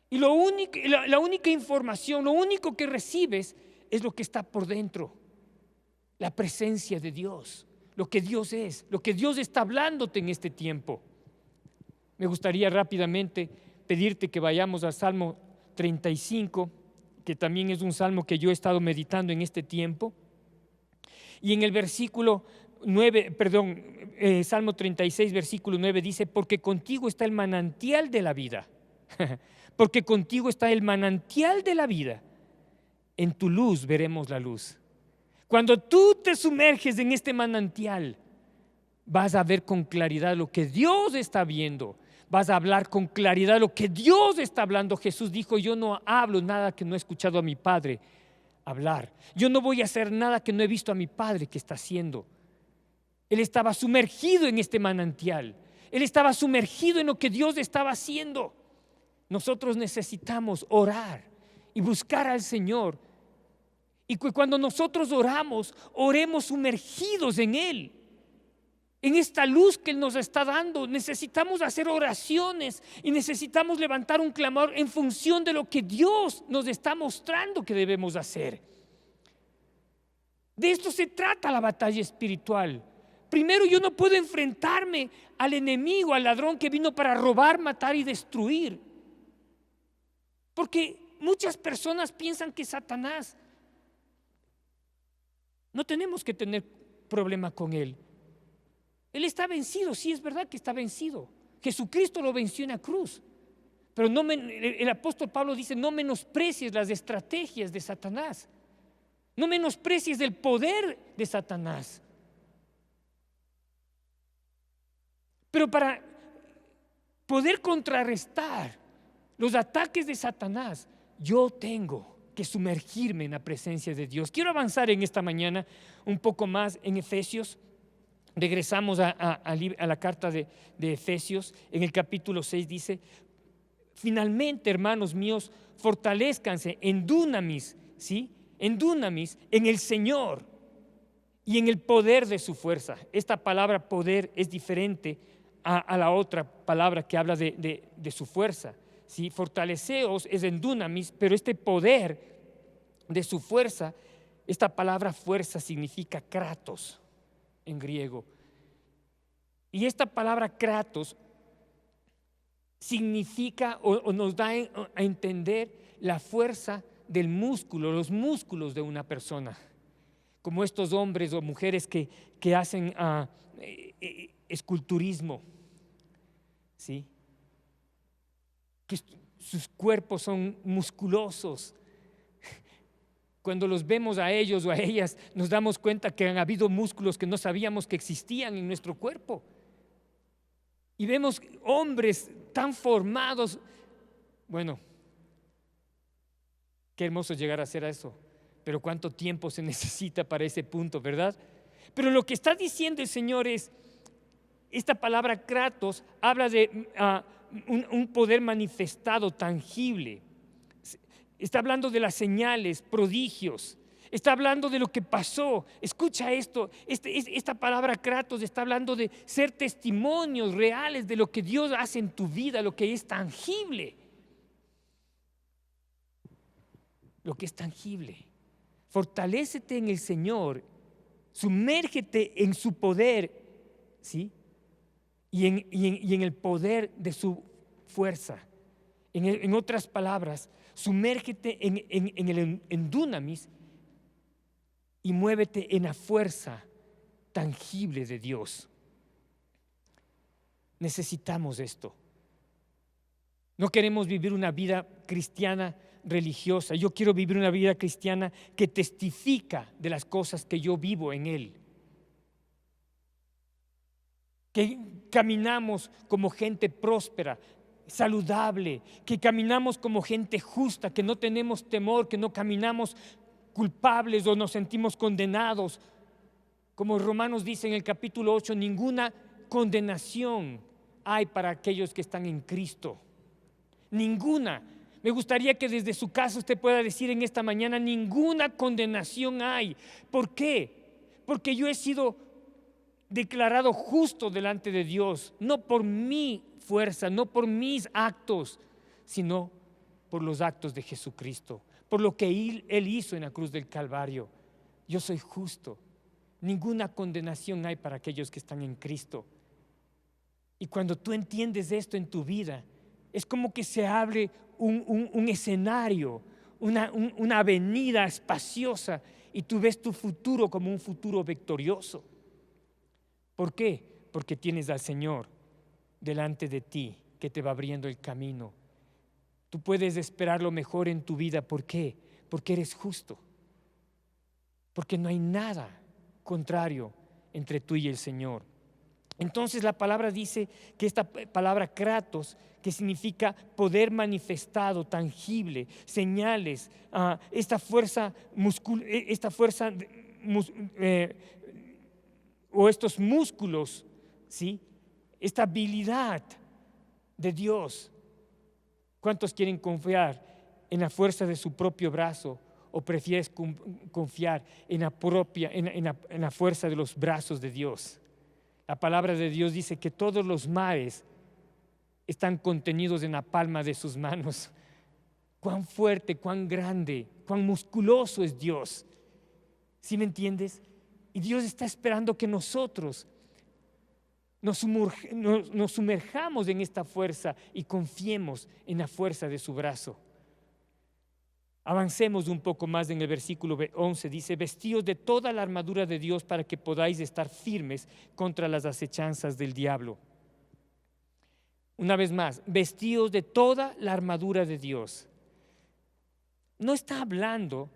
Y la única información, lo único que recibes es lo que está por dentro. La presencia de Dios, lo que Dios es, lo que Dios está hablándote en este tiempo. Me gustaría rápidamente pedirte que vayamos al Salmo 35, que también es un salmo que yo he estado meditando en este tiempo. Y en el versículo 9, Salmo 36, versículo 9 dice: porque contigo está el manantial de la vida. Porque contigo está el manantial de la vida. En tu luz veremos la luz. Cuando tú te sumerges en este manantial, vas a ver con claridad lo que Dios está viendo. Vas a hablar con claridad lo que Dios está hablando. Jesús dijo: yo no hablo nada que no he escuchado a mi Padre hablar. Yo no voy a hacer nada que no he visto a mi Padre que está haciendo. Él estaba sumergido en este manantial. Él estaba sumergido en lo que Dios estaba haciendo. Nosotros necesitamos orar y buscar al Señor. Y cuando nosotros oramos, oremos sumergidos en Él. En esta luz que Él nos está dando, necesitamos hacer oraciones y necesitamos levantar un clamor en función de lo que Dios nos está mostrando que debemos hacer. De esto se trata la batalla espiritual. Primero, yo no puedo enfrentarme al enemigo, al ladrón que vino para robar, matar y destruir. Porque muchas personas piensan que Satanás, no tenemos que tener problema con él. Él está vencido, sí es verdad que está vencido. Jesucristo lo venció en la cruz. Pero el apóstol Pablo dice: no menosprecies las estrategias de Satanás. No menosprecies el poder de Satanás. Pero para poder contrarrestar los ataques de Satanás, yo tengo que sumergirme en la presencia de Dios. Quiero avanzar en esta mañana un poco más en Efesios. Regresamos a la carta de Efesios. En el capítulo 6 dice: finalmente, hermanos míos, fortalezcanse en dunamis, ¿sí? En dunamis, en el Señor y en el poder de su fuerza. Esta palabra poder es diferente a la otra palabra que habla de su fuerza, ¿sí? Fortaleceos es en dunamis, pero este poder de su fuerza, esta palabra fuerza significa kratos en griego. Y esta palabra kratos significa o nos da a entender la fuerza del músculo, los músculos de una persona, como estos hombres o mujeres que hacen esculturismo, ¿sí? Que sus cuerpos son musculosos. Cuando los vemos a ellos o a ellas, nos damos cuenta que han habido músculos que no sabíamos que existían en nuestro cuerpo. Y vemos hombres tan formados, Bueno, qué hermoso llegar a hacer eso, pero cuánto tiempo se necesita para ese punto, ¿verdad? Pero lo que está diciendo el Señor es, esta palabra kratos habla de un poder manifestado, tangible. Está hablando de las señales, prodigios. Está hablando de lo que pasó. Escucha esto, esta palabra kratos está hablando de ser testimonios reales de lo que Dios hace en tu vida, lo que es tangible. Lo que es tangible. Fortalécete en el Señor, sumérgete en su poder, ¿sí? Y en el poder de su fuerza. En otras palabras, sumérgete en dunamis y muévete en la fuerza tangible de Dios. Necesitamos esto. No queremos vivir una vida cristiana religiosa. Yo quiero vivir una vida cristiana que testifica de las cosas que yo vivo en Él. Que caminamos como gente próspera, saludable, que caminamos como gente justa, que no tenemos temor, que no caminamos culpables o nos sentimos condenados. Como Romanos dice en el capítulo 8, ninguna condenación hay para aquellos que están en Cristo. Ninguna. Me gustaría que desde su casa usted pueda decir en esta mañana, ninguna condenación hay. ¿Por qué? Porque yo he sido declarado justo delante de Dios, no por mi fuerza, no por mis actos, sino por los actos de Jesucristo, por lo que Él hizo en la cruz del Calvario. Yo soy justo. Ninguna condenación hay para aquellos que están en Cristo. Y cuando tú entiendes esto en tu vida, es como que se abre un escenario, una avenida espaciosa, y tú ves tu futuro como un futuro victorioso. ¿Por qué? Porque tienes al Señor delante de ti que te va abriendo el camino. Tú puedes esperar lo mejor en tu vida. ¿Por qué? Porque eres justo. Porque no hay nada contrario entre tú y el Señor. Entonces la palabra dice que esta palabra kratos, que significa poder manifestado, tangible, señales, esta fuerza o estos músculos, ¿sí? Esta habilidad de Dios. ¿Cuántos quieren confiar en la fuerza de su propio brazo o prefieres confiar en la fuerza de los brazos de Dios? La palabra de Dios dice que todos los mares están contenidos en la palma de sus manos. Cuán fuerte, cuán grande, cuán musculoso es Dios. ¿Sí me entiendes? Y Dios está esperando que nosotros nos sumerjamos en esta fuerza y confiemos en la fuerza de su brazo. Avancemos un poco más en el versículo 11. Dice, vestíos de toda la armadura de Dios para que podáis estar firmes contra las acechanzas del diablo. Una vez más, vestíos de toda la armadura de Dios. No está hablando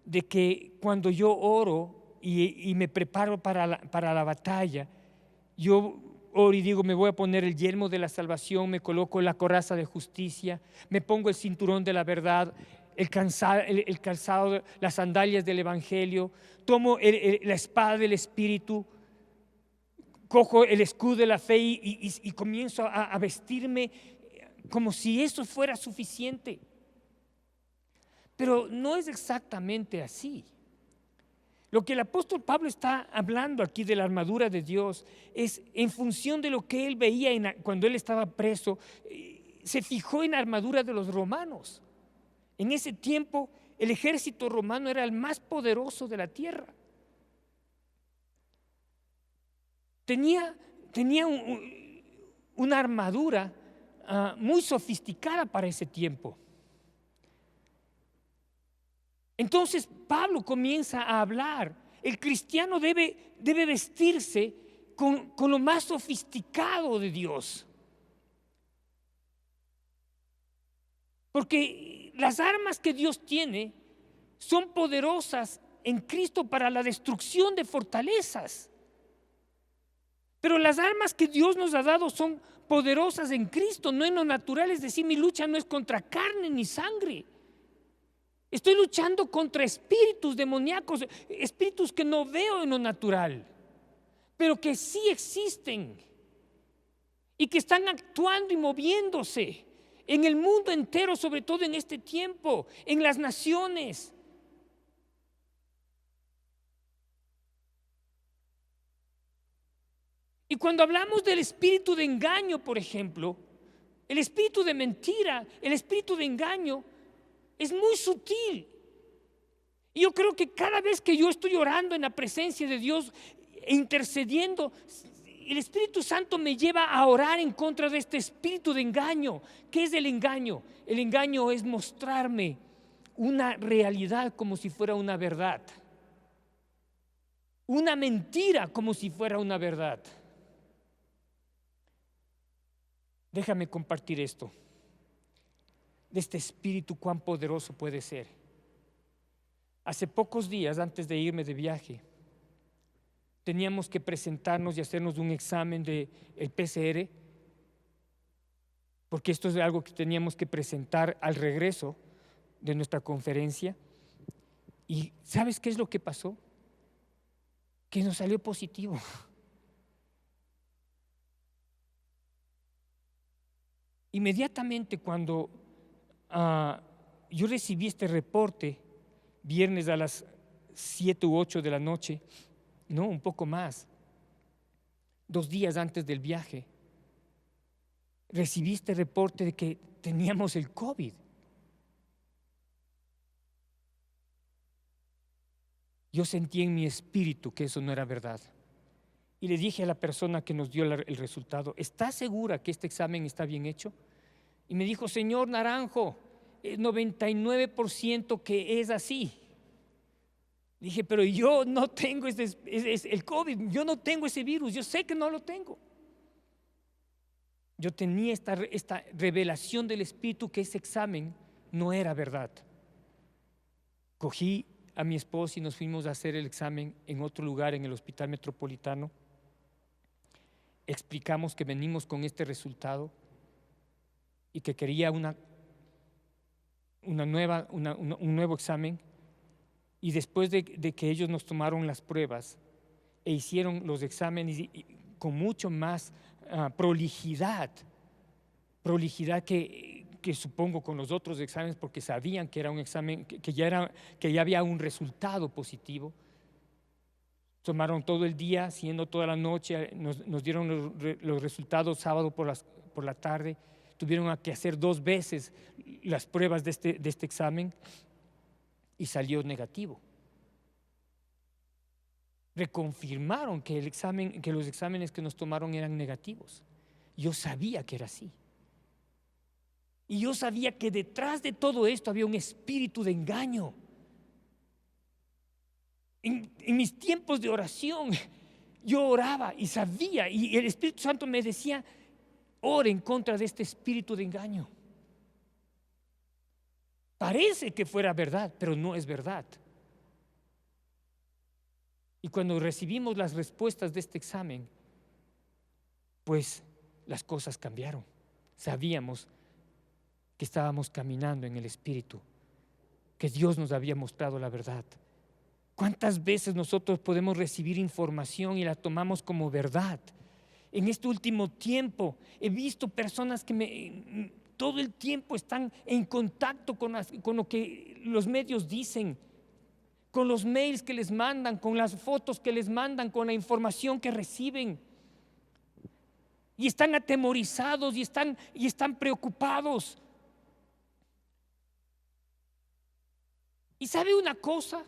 de que cuando yo oro y me preparo para la batalla, yo oro y digo, me voy a poner el yelmo de la salvación, me coloco la coraza de justicia, me pongo el cinturón de la verdad, el calzado, las sandalias del evangelio, tomo la espada del Espíritu, cojo el escudo de la fe y comienzo a vestirme como si eso fuera suficiente. Pero no es exactamente así. Lo que el apóstol Pablo está hablando aquí de la armadura de Dios es en función de lo que él veía cuando él estaba preso. Se fijó en la armadura de los romanos. En ese tiempo el ejército romano era el más poderoso de la tierra. Tenía una armadura muy sofisticada para ese tiempo. Entonces Pablo comienza a hablar. El cristiano debe vestirse con lo más sofisticado de Dios. Porque las armas que Dios tiene son poderosas en Cristo para la destrucción de fortalezas. Pero las armas que Dios nos ha dado son poderosas en Cristo, no en lo natural. Es decir, mi lucha no es contra carne ni sangre. Estoy luchando contra espíritus demoníacos, espíritus que no veo en lo natural, pero que sí existen y que están actuando y moviéndose en el mundo entero, sobre todo en este tiempo, en las naciones. Y cuando hablamos del espíritu de engaño, por ejemplo, el espíritu de mentira, el espíritu de engaño es muy sutil. Y yo creo que cada vez que yo estoy orando en la presencia de Dios e intercediendo, el Espíritu Santo me lleva a orar en contra de este espíritu de engaño. ¿Qué es el engaño? El engaño es mostrarme una realidad como si fuera una verdad, una mentira como si fuera una verdad. Déjame compartir esto, de este espíritu cuán poderoso puede ser. Hace pocos días, antes de irme de viaje, teníamos que presentarnos y hacernos un examen del PCR, porque esto es algo que teníamos que presentar al regreso de nuestra conferencia. ¿Y sabes qué es lo que pasó? Que nos salió positivo. Inmediatamente cuando yo recibí este reporte, viernes a las 7 u 8 de la noche, no, un poco más, 2 días antes del viaje, recibí este reporte de que teníamos el COVID. Yo sentí en mi espíritu que eso no era verdad. Y le dije a la persona que nos dio el resultado: ¿está segura que este examen está bien hecho? Y me dijo: señor Naranjo, 99% que es así. Dije: pero yo no tengo el COVID, yo no tengo ese virus, yo sé que no lo tengo. Yo tenía esta revelación del Espíritu que ese examen no era verdad. Cogí a mi esposa y nos fuimos a hacer el examen en otro lugar, en el Hospital Metropolitano. Explicamos que venimos con este resultado y que quería un nuevo examen. Y después de que ellos nos tomaron las pruebas e hicieron los exámenes y con mucho más prolijidad que supongo con los otros exámenes, porque sabían que era un examen que ya había un resultado positivo. Tomaron todo el día, haciendo toda la noche, nos dieron los resultados sábado por la tarde. Tuvieron que hacer 2 veces las pruebas de este examen y salió negativo. Reconfirmaron que los exámenes que nos tomaron eran negativos. Yo sabía que era así. Y yo sabía que detrás de todo esto había un espíritu de engaño. En mis tiempos de oración, yo oraba y sabía, y el Espíritu Santo me decía: ore en contra de este espíritu de engaño. Parece que fuera verdad, pero no es verdad. Y cuando recibimos las respuestas de este examen, pues las cosas cambiaron. Sabíamos que estábamos caminando en el Espíritu, que Dios nos había mostrado la verdad. ¿Cuántas veces nosotros podemos recibir información y la tomamos como verdad? En este último tiempo he visto personas que todo el tiempo están en contacto con lo que los medios dicen, con los mails que les mandan, con las fotos que les mandan, con la información que reciben. Y están atemorizados y están preocupados. ¿Y sabe una cosa?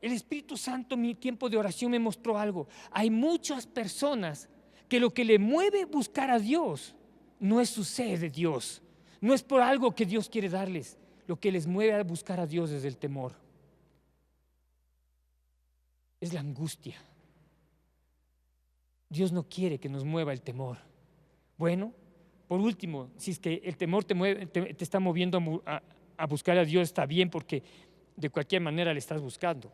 El Espíritu Santo en mi tiempo de oración me mostró algo. Hay muchas personas que lo que le mueve buscar a Dios no es su sed de Dios, no es por algo que Dios quiere darles. Lo que les mueve a buscar a Dios es el temor, es la angustia. Dios no quiere que nos mueva el temor. Bueno, por último, si es que el temor te está moviendo a buscar a Dios, está bien, porque de cualquier manera le estás buscando.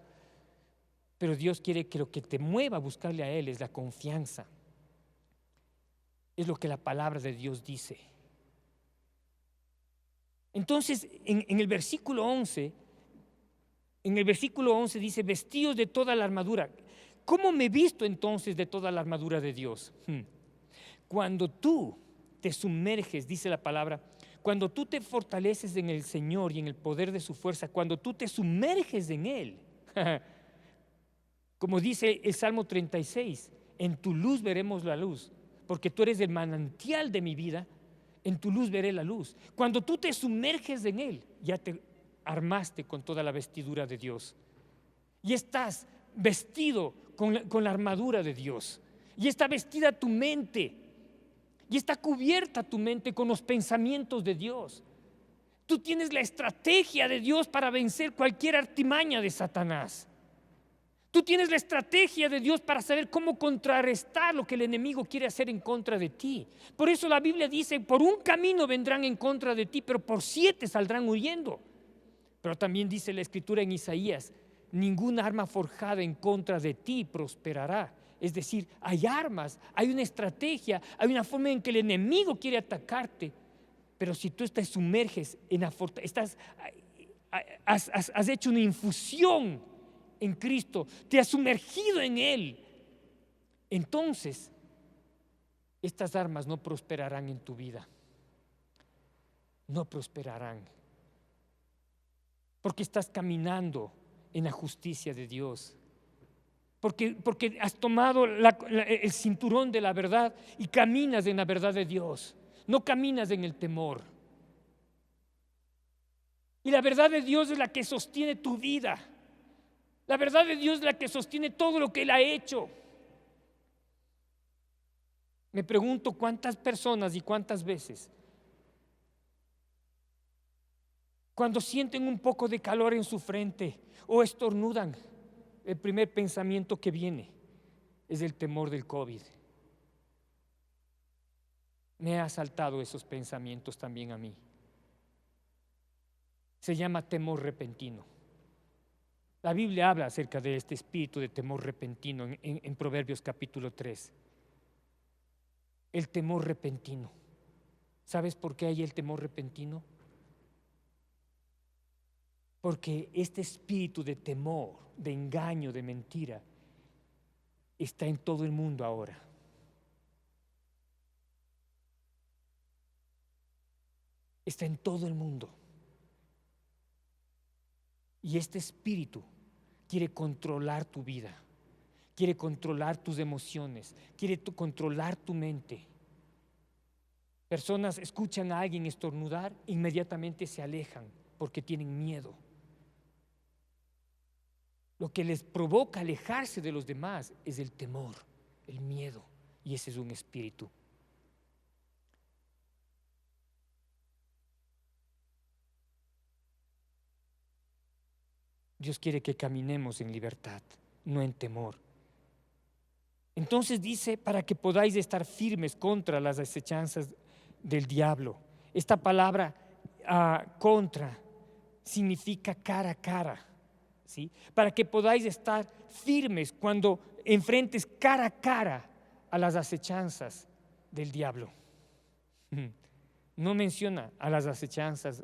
Pero Dios quiere que lo que te mueva a buscarle a Él es la confianza. Es lo que la palabra de Dios dice. Entonces, en el versículo 11, dice, vestidos de toda la armadura. ¿Cómo me visto entonces de toda la armadura de Dios? Cuando tú te sumerges, dice la palabra, cuando tú te fortaleces en el Señor y en el poder de su fuerza, cuando tú te sumerges en Él, como dice el Salmo 36, en tu luz veremos la luz, porque tú eres el manantial de mi vida, en tu luz veré la luz. Cuando tú te sumerges en Él, ya te armaste con toda la vestidura de Dios y estás vestido con la armadura de Dios, y está vestida tu mente, y está cubierta tu mente con los pensamientos de Dios. Tú tienes la estrategia de Dios para vencer cualquier artimaña de Satanás. Tú tienes la estrategia de Dios para saber cómo contrarrestar lo que el enemigo quiere hacer en contra de ti. Por eso la Biblia dice, por un camino vendrán en contra de ti, pero por 7 saldrán huyendo. Pero también dice la Escritura en Isaías, ninguna arma forjada en contra de ti prosperará. Es decir, hay armas, hay una estrategia, hay una forma en que el enemigo quiere atacarte. Pero si tú te sumerges en la fortaleza, has hecho una infusión en Cristo, te has sumergido en Él, entonces estas armas no prosperarán en tu vida. No prosperarán. Porque estás caminando en la justicia de Dios. Porque has tomado el cinturón de la verdad y caminas en la verdad de Dios. No caminas en el temor. Y la verdad de Dios es la que sostiene tu vida. La verdad de Dios es la que sostiene todo lo que Él ha hecho. Me pregunto cuántas personas y cuántas veces, cuando sienten un poco de calor en su frente o estornudan, el primer pensamiento que viene es el temor del COVID. Me ha asaltado esos pensamientos también a mí. Se llama temor repentino. La Biblia habla acerca de este espíritu de temor repentino en Proverbios capítulo 3. El temor repentino. ¿Sabes por qué hay el temor repentino? Porque este espíritu de temor, de engaño, de mentira, está en todo el mundo ahora. Está en todo el mundo. Y este espíritu quiere controlar tu vida, quiere controlar tus emociones, quiere controlar tu mente. Personas escuchan a alguien estornudar, inmediatamente se alejan porque tienen miedo. Lo que les provoca alejarse de los demás es el temor, el miedo, y ese es un espíritu. Dios quiere que caminemos en libertad, no en temor. Entonces dice, para que podáis estar firmes contra las acechanzas del diablo. Esta palabra contra significa cara a cara, ¿sí? Para que podáis estar firmes cuando enfrentes cara a cara a las acechanzas del diablo. No menciona a las acechanzas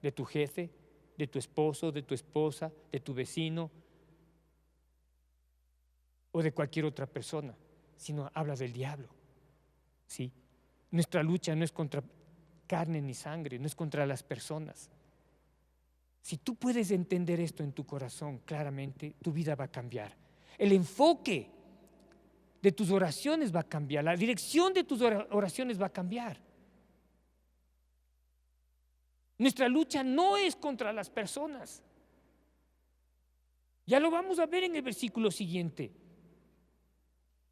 de tu jefe, de tu esposo, de tu esposa, de tu vecino o de cualquier otra persona, sino habla del diablo, ¿sí? Nuestra lucha no es contra carne ni sangre, no es contra las personas. Si tú puedes entender esto en tu corazón claramente, tu vida va a cambiar. El enfoque de tus oraciones va a cambiar, la dirección de tus oraciones va a cambiar. Nuestra lucha no es contra las personas. Ya lo vamos a ver en el versículo siguiente.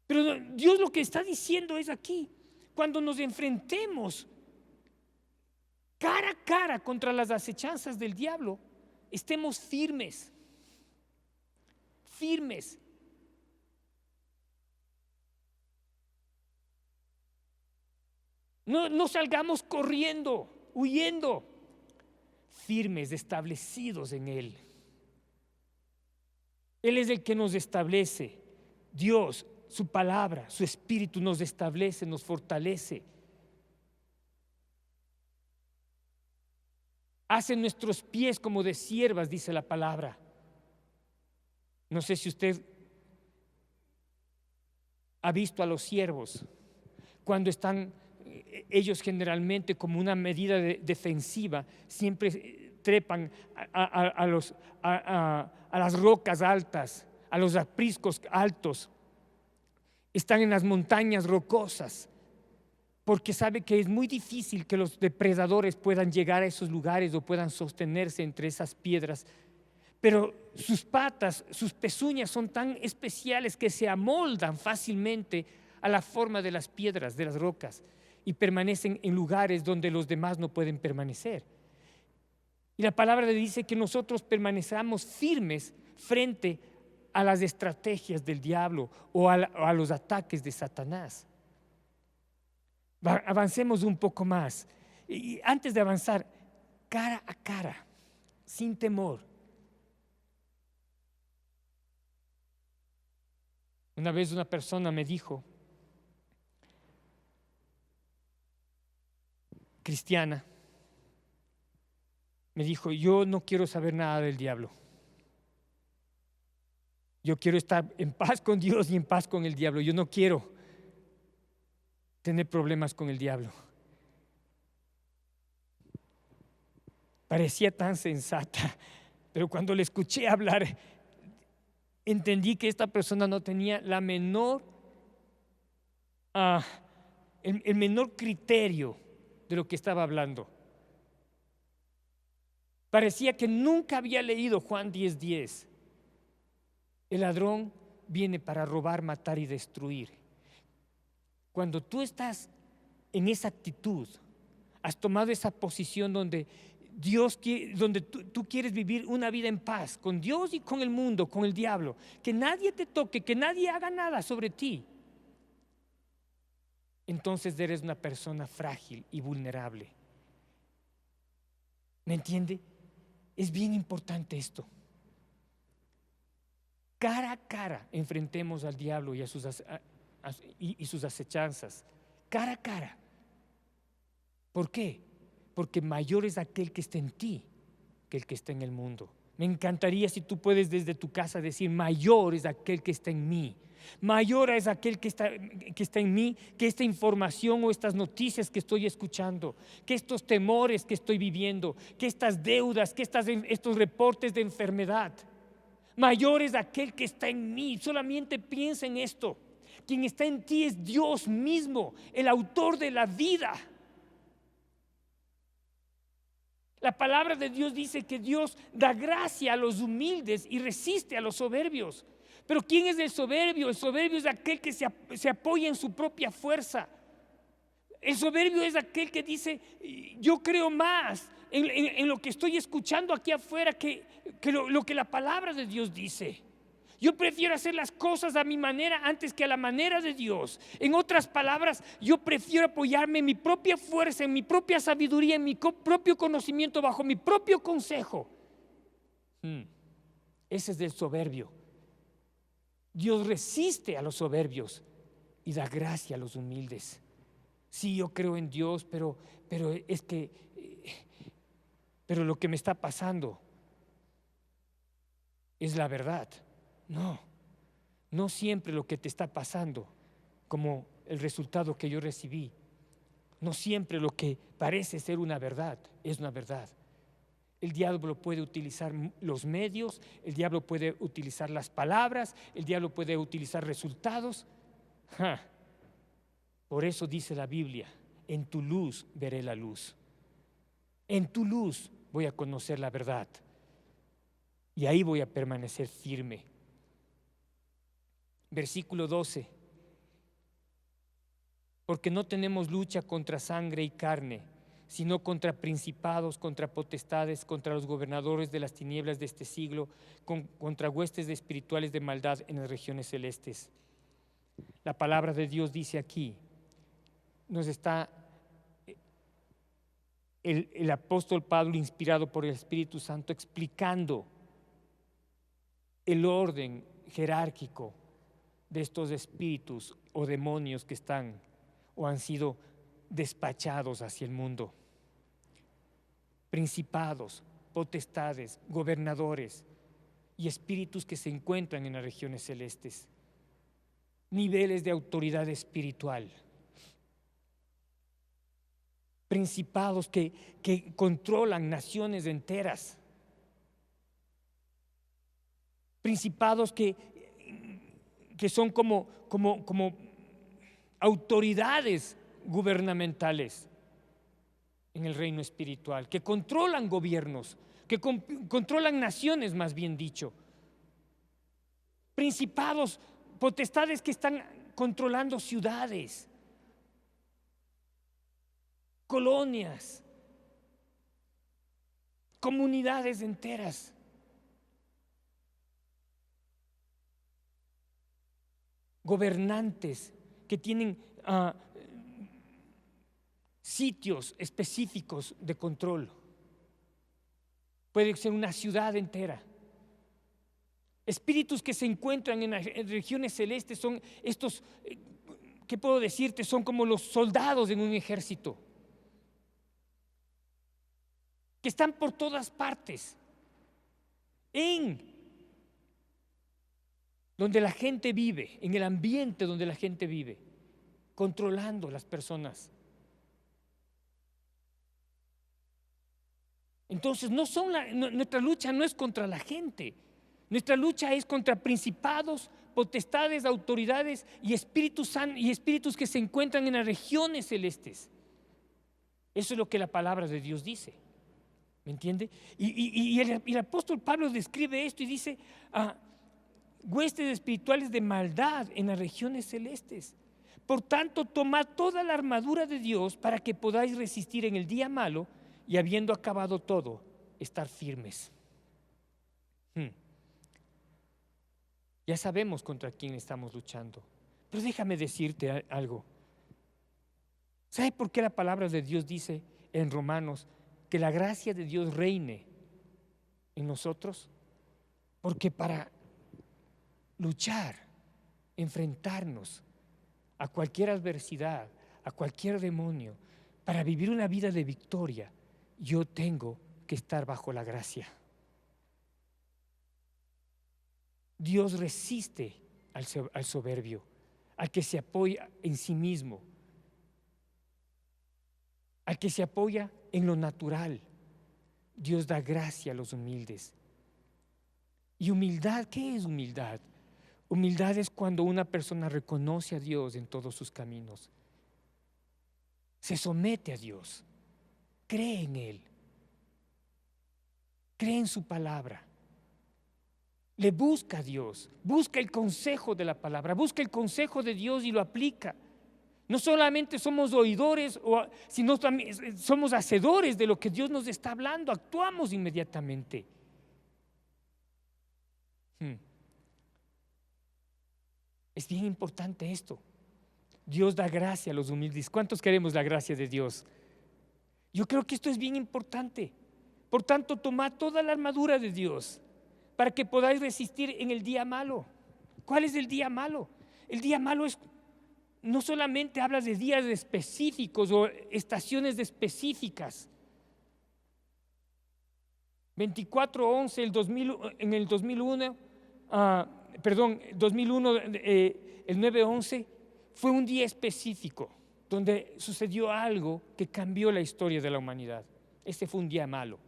Pero Dios lo que está diciendo es aquí, cuando nos enfrentemos cara a cara contra las acechanzas del diablo, estemos firmes. Firmes. No salgamos corriendo, huyendo. Firmes, establecidos en Él. Él es el que nos establece. Dios, su palabra, su espíritu nos establece, nos fortalece. Hace nuestros pies como de siervas, dice la palabra. No sé si usted ha visto a los siervos cuando están ellos generalmente como una medida defensiva, siempre trepan a las rocas altas, a los apriscos altos, están en las montañas rocosas, porque sabe que es muy difícil que los depredadores puedan llegar a esos lugares o puedan sostenerse entre esas piedras. Pero sus patas, sus pezuñas son tan especiales que se amoldan fácilmente a la forma de las piedras, de las rocas, y permanecen en lugares donde los demás no pueden permanecer. Y la palabra le dice que nosotros permanezcamos firmes frente a las estrategias del diablo o a los ataques de Satanás. Avancemos un poco más. Y antes de avanzar, cara a cara, sin temor. Una vez una persona me dijo, cristiana, me dijo: yo no quiero saber nada del diablo. Yo quiero estar en paz con Dios y en paz con el diablo. Yo no quiero tener problemas con el diablo. Parecía tan sensata, pero cuando le escuché hablar, entendí que esta persona no tenía la menor, el menor criterio de lo que estaba hablando. Parecía que nunca había leído Juan 10:10. El ladrón viene para robar, matar y destruir. Cuando tú estás en esa actitud, has tomado esa posición donde donde tú quieres vivir una vida en paz con Dios y con el mundo, con el diablo, que nadie te toque, que nadie haga nada sobre ti, entonces eres una persona frágil y vulnerable. ¿Me entiende? Es bien importante esto. Cara a cara enfrentemos al diablo y sus acechanzas. Cara a cara. ¿Por qué? Porque mayor es aquel que está en ti que el que está en el mundo. Me encantaría si tú puedes desde tu casa decir: mayor es aquel que está en mí. Mayor es aquel que está en mí, que esta información o estas noticias que estoy escuchando, que estos temores que estoy viviendo, que estas deudas, que estos reportes de enfermedad. Mayor es aquel que está en mí. Solamente piensa en esto. Quien está en ti es Dios mismo, el autor de la vida. La palabra de Dios dice que Dios da gracia a los humildes y resiste a los soberbios. Pero ¿quién es el soberbio? El soberbio es aquel que se apoya en su propia fuerza. El soberbio es aquel que dice: yo creo más en lo que estoy escuchando aquí afuera que lo que la palabra de Dios dice. Yo prefiero hacer las cosas a mi manera antes que a la manera de Dios. En otras palabras, yo prefiero apoyarme en mi propia fuerza, en mi propia sabiduría, en mi propio conocimiento, bajo mi propio consejo. Ese es del soberbio. Dios resiste a los soberbios y da gracia a los humildes. Sí, yo creo en Dios, pero lo que me está pasando es la verdad. No siempre lo que te está pasando, como el resultado que yo recibí, no siempre lo que parece ser una verdad es una verdad. El diablo puede utilizar los medios, el diablo puede utilizar las palabras, el diablo puede utilizar resultados. Por eso dice la Biblia: en tu luz veré la luz. En tu luz voy a conocer la verdad y ahí voy a permanecer firme. Versículo 12: porque no tenemos lucha contra sangre y carne, sino contra principados, contra potestades, contra los gobernadores de las tinieblas de este siglo, contra huestes espirituales de maldad en las regiones celestes. La palabra de Dios dice aquí, nos está el apóstol Pablo, inspirado por el Espíritu Santo, explicando el orden jerárquico de estos espíritus o demonios que están o han sido despachados hacia el mundo. Principados, potestades, gobernadores y espíritus que se encuentran en las regiones celestes. Niveles de autoridad espiritual. Principados que controlan naciones enteras. Principados que son como autoridades gubernamentales en el reino espiritual, que controlan gobiernos, que controlan naciones, más bien dicho. Principados, potestades que están controlando ciudades, colonias, comunidades enteras. Gobernantes que tienen sitios específicos de control. Puede ser una ciudad entera. Espíritus que se encuentran en las regiones celestes son estos, ¿qué puedo decirte? Son como los soldados en un ejército, que están por todas partes, en donde la gente vive, en el ambiente donde la gente vive, controlando a las personas. Entonces, nuestra lucha no es contra la gente, nuestra lucha es contra principados, potestades, autoridades y espíritus que se encuentran en las regiones celestes. Eso es lo que la palabra de Dios dice. ¿Me entiende? Y el apóstol Pablo describe esto y dice: huestes espirituales de maldad en las regiones celestes. Por tanto, tomad toda la armadura de Dios para que podáis resistir en el día malo y, habiendo acabado todo, estar firmes. Ya sabemos contra quién estamos luchando, pero déjame decirte algo. ¿Sabe por qué la palabra de Dios dice en Romanos que la gracia de Dios reine en nosotros? Porque para luchar, enfrentarnos a cualquier adversidad, a cualquier demonio, para vivir una vida de victoria, yo tengo que estar bajo la gracia. Dios resiste al soberbio, al que se apoya en sí mismo, al que se apoya en lo natural. Dios da gracia a los humildes. ¿Y humildad? ¿Qué es humildad? Humildad es cuando una persona reconoce a Dios en todos sus caminos, se somete a Dios, cree en Él, cree en su palabra, le busca a Dios, busca el consejo de la palabra, busca el consejo de Dios y lo aplica. No solamente somos oidores, sino también somos hacedores de lo que Dios nos está hablando, actuamos inmediatamente. Es bien importante esto. Dios da gracia a los humildes. ¿Cuántos queremos la gracia de Dios? Yo creo que esto es bien importante. Por tanto, tomad toda la armadura de Dios para que podáis resistir en el día malo. ¿Cuál es el día malo? El día malo no solamente habla de días específicos o estaciones específicas. 24/11 en el 2001, el 9/11 fue un día específico donde sucedió algo que cambió la historia de la humanidad. Ese fue un día malo.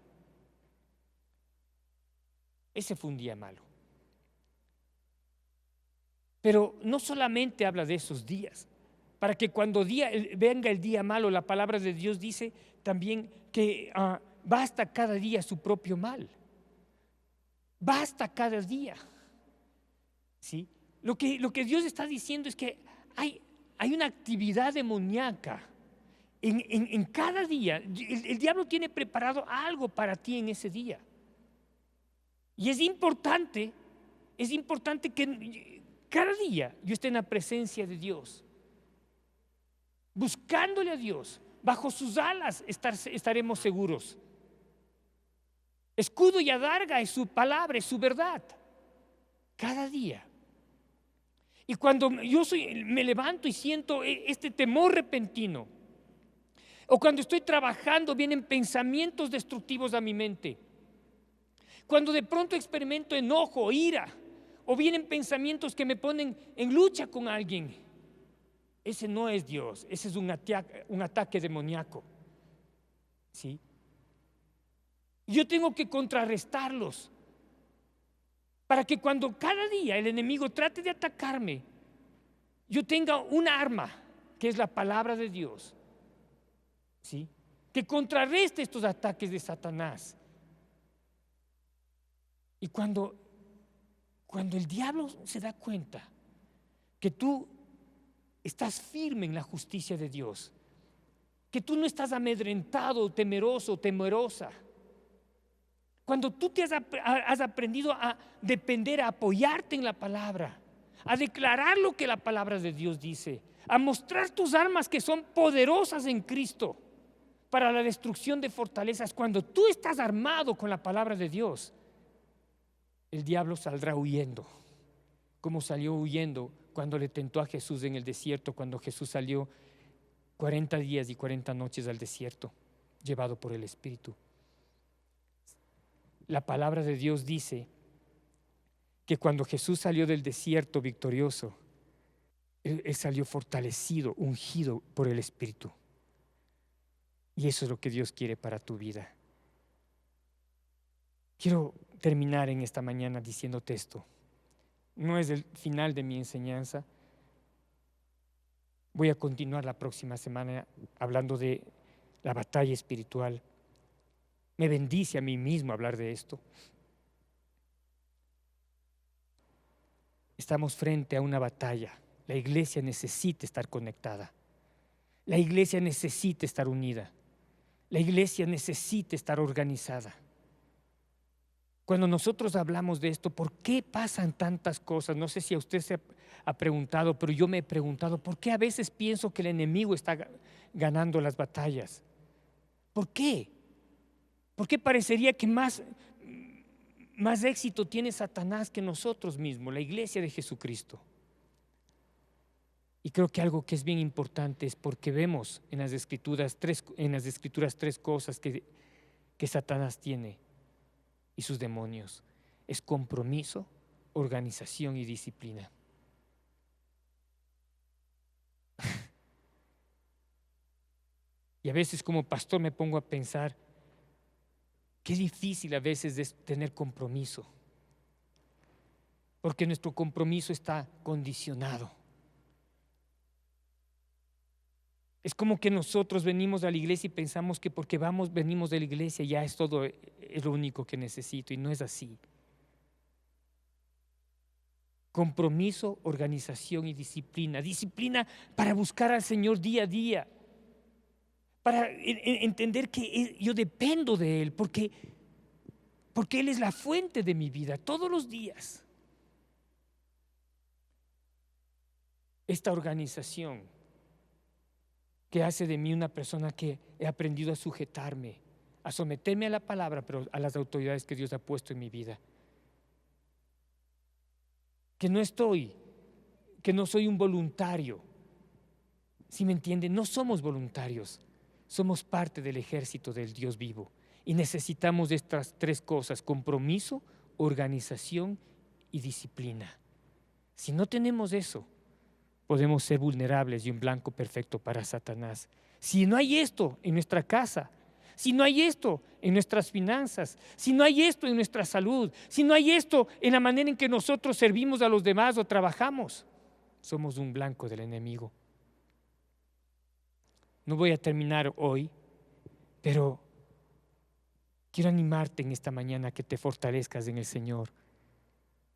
Ese fue un día malo. Pero no solamente habla de esos días, para que cuando venga el día malo, la palabra de Dios dice también que basta cada día su propio mal. Basta cada día. ¿Sí? Lo que Dios está diciendo es que hay una actividad demoníaca en cada día. El diablo tiene preparado algo para ti en ese día. Y es importante que cada día yo esté en la presencia de Dios, buscándole a Dios. Bajo sus alas estaremos seguros. Escudo y adarga es su palabra, es su verdad. Cada día. Y cuando me levanto y siento este temor repentino, o cuando estoy trabajando vienen pensamientos destructivos a mi mente, cuando de pronto experimento enojo, ira, o vienen pensamientos que me ponen en lucha con alguien, ese no es Dios, ese es un ataque demoníaco. ¿Sí? Yo tengo que contrarrestarlos para que cuando cada día el enemigo trate de atacarme, yo tenga una arma, que es la palabra de Dios, ¿sí?, que contrarreste estos ataques de Satanás. Y cuando el diablo se da cuenta que tú estás firme en la justicia de Dios, que tú no estás amedrentado, temeroso, temerosa, cuando tú te has aprendido a depender, a apoyarte en la palabra, a declarar lo que la palabra de Dios dice, a mostrar tus armas que son poderosas en Cristo para la destrucción de fortalezas, cuando tú estás armado con la palabra de Dios, el diablo saldrá huyendo, como salió huyendo cuando le tentó a Jesús en el desierto, cuando Jesús salió 40 días y 40 noches al desierto, llevado por el Espíritu. La palabra de Dios dice que cuando Jesús salió del desierto victorioso, él salió fortalecido, ungido por el Espíritu. Y eso es lo que Dios quiere para tu vida. Quiero terminar en esta mañana diciéndote esto. No es el final de mi enseñanza. Voy a continuar la próxima semana hablando de la batalla espiritual. Me bendice a mí mismo hablar de esto. Estamos frente a una batalla. La iglesia necesita estar conectada. La iglesia necesita estar unida. La iglesia necesita estar organizada. Cuando nosotros hablamos de esto, ¿por qué pasan tantas cosas? No sé si a usted se ha preguntado, pero yo me he preguntado, ¿por qué a veces pienso que el enemigo está ganando las batallas? ¿Por qué? ¿Por qué parecería que más éxito tiene Satanás que nosotros mismos, la iglesia de Jesucristo? Y creo que algo que es bien importante es porque vemos en las Escrituras tres cosas que Satanás tiene y sus demonios. Es compromiso, organización y disciplina. Y a veces como pastor me pongo a pensar, qué difícil a veces es tener compromiso, porque nuestro compromiso está condicionado. Es como que nosotros venimos a la iglesia y pensamos que porque venimos de la iglesia ya es todo, es lo único que necesito, y no es así. Compromiso, organización y disciplina. Disciplina para buscar al Señor día a día, para entender que yo dependo de Él, porque Él es la fuente de mi vida todos los días. Esta organización que hace de mí una persona que he aprendido a sujetarme, a someterme a la palabra, pero a las autoridades que Dios ha puesto en mi vida. Que no soy un voluntario. ¿Sí me entienden? No somos voluntarios. Somos parte del ejército del Dios vivo y necesitamos de estas tres cosas: compromiso, organización y disciplina. Si no tenemos eso, podemos ser vulnerables y un blanco perfecto para Satanás. Si no hay esto en nuestra casa, si no hay esto en nuestras finanzas, si no hay esto en nuestra salud, si no hay esto en la manera en que nosotros servimos a los demás o trabajamos, somos un blanco del enemigo. No voy a terminar hoy, pero quiero animarte en esta mañana a que te fortalezcas en el Señor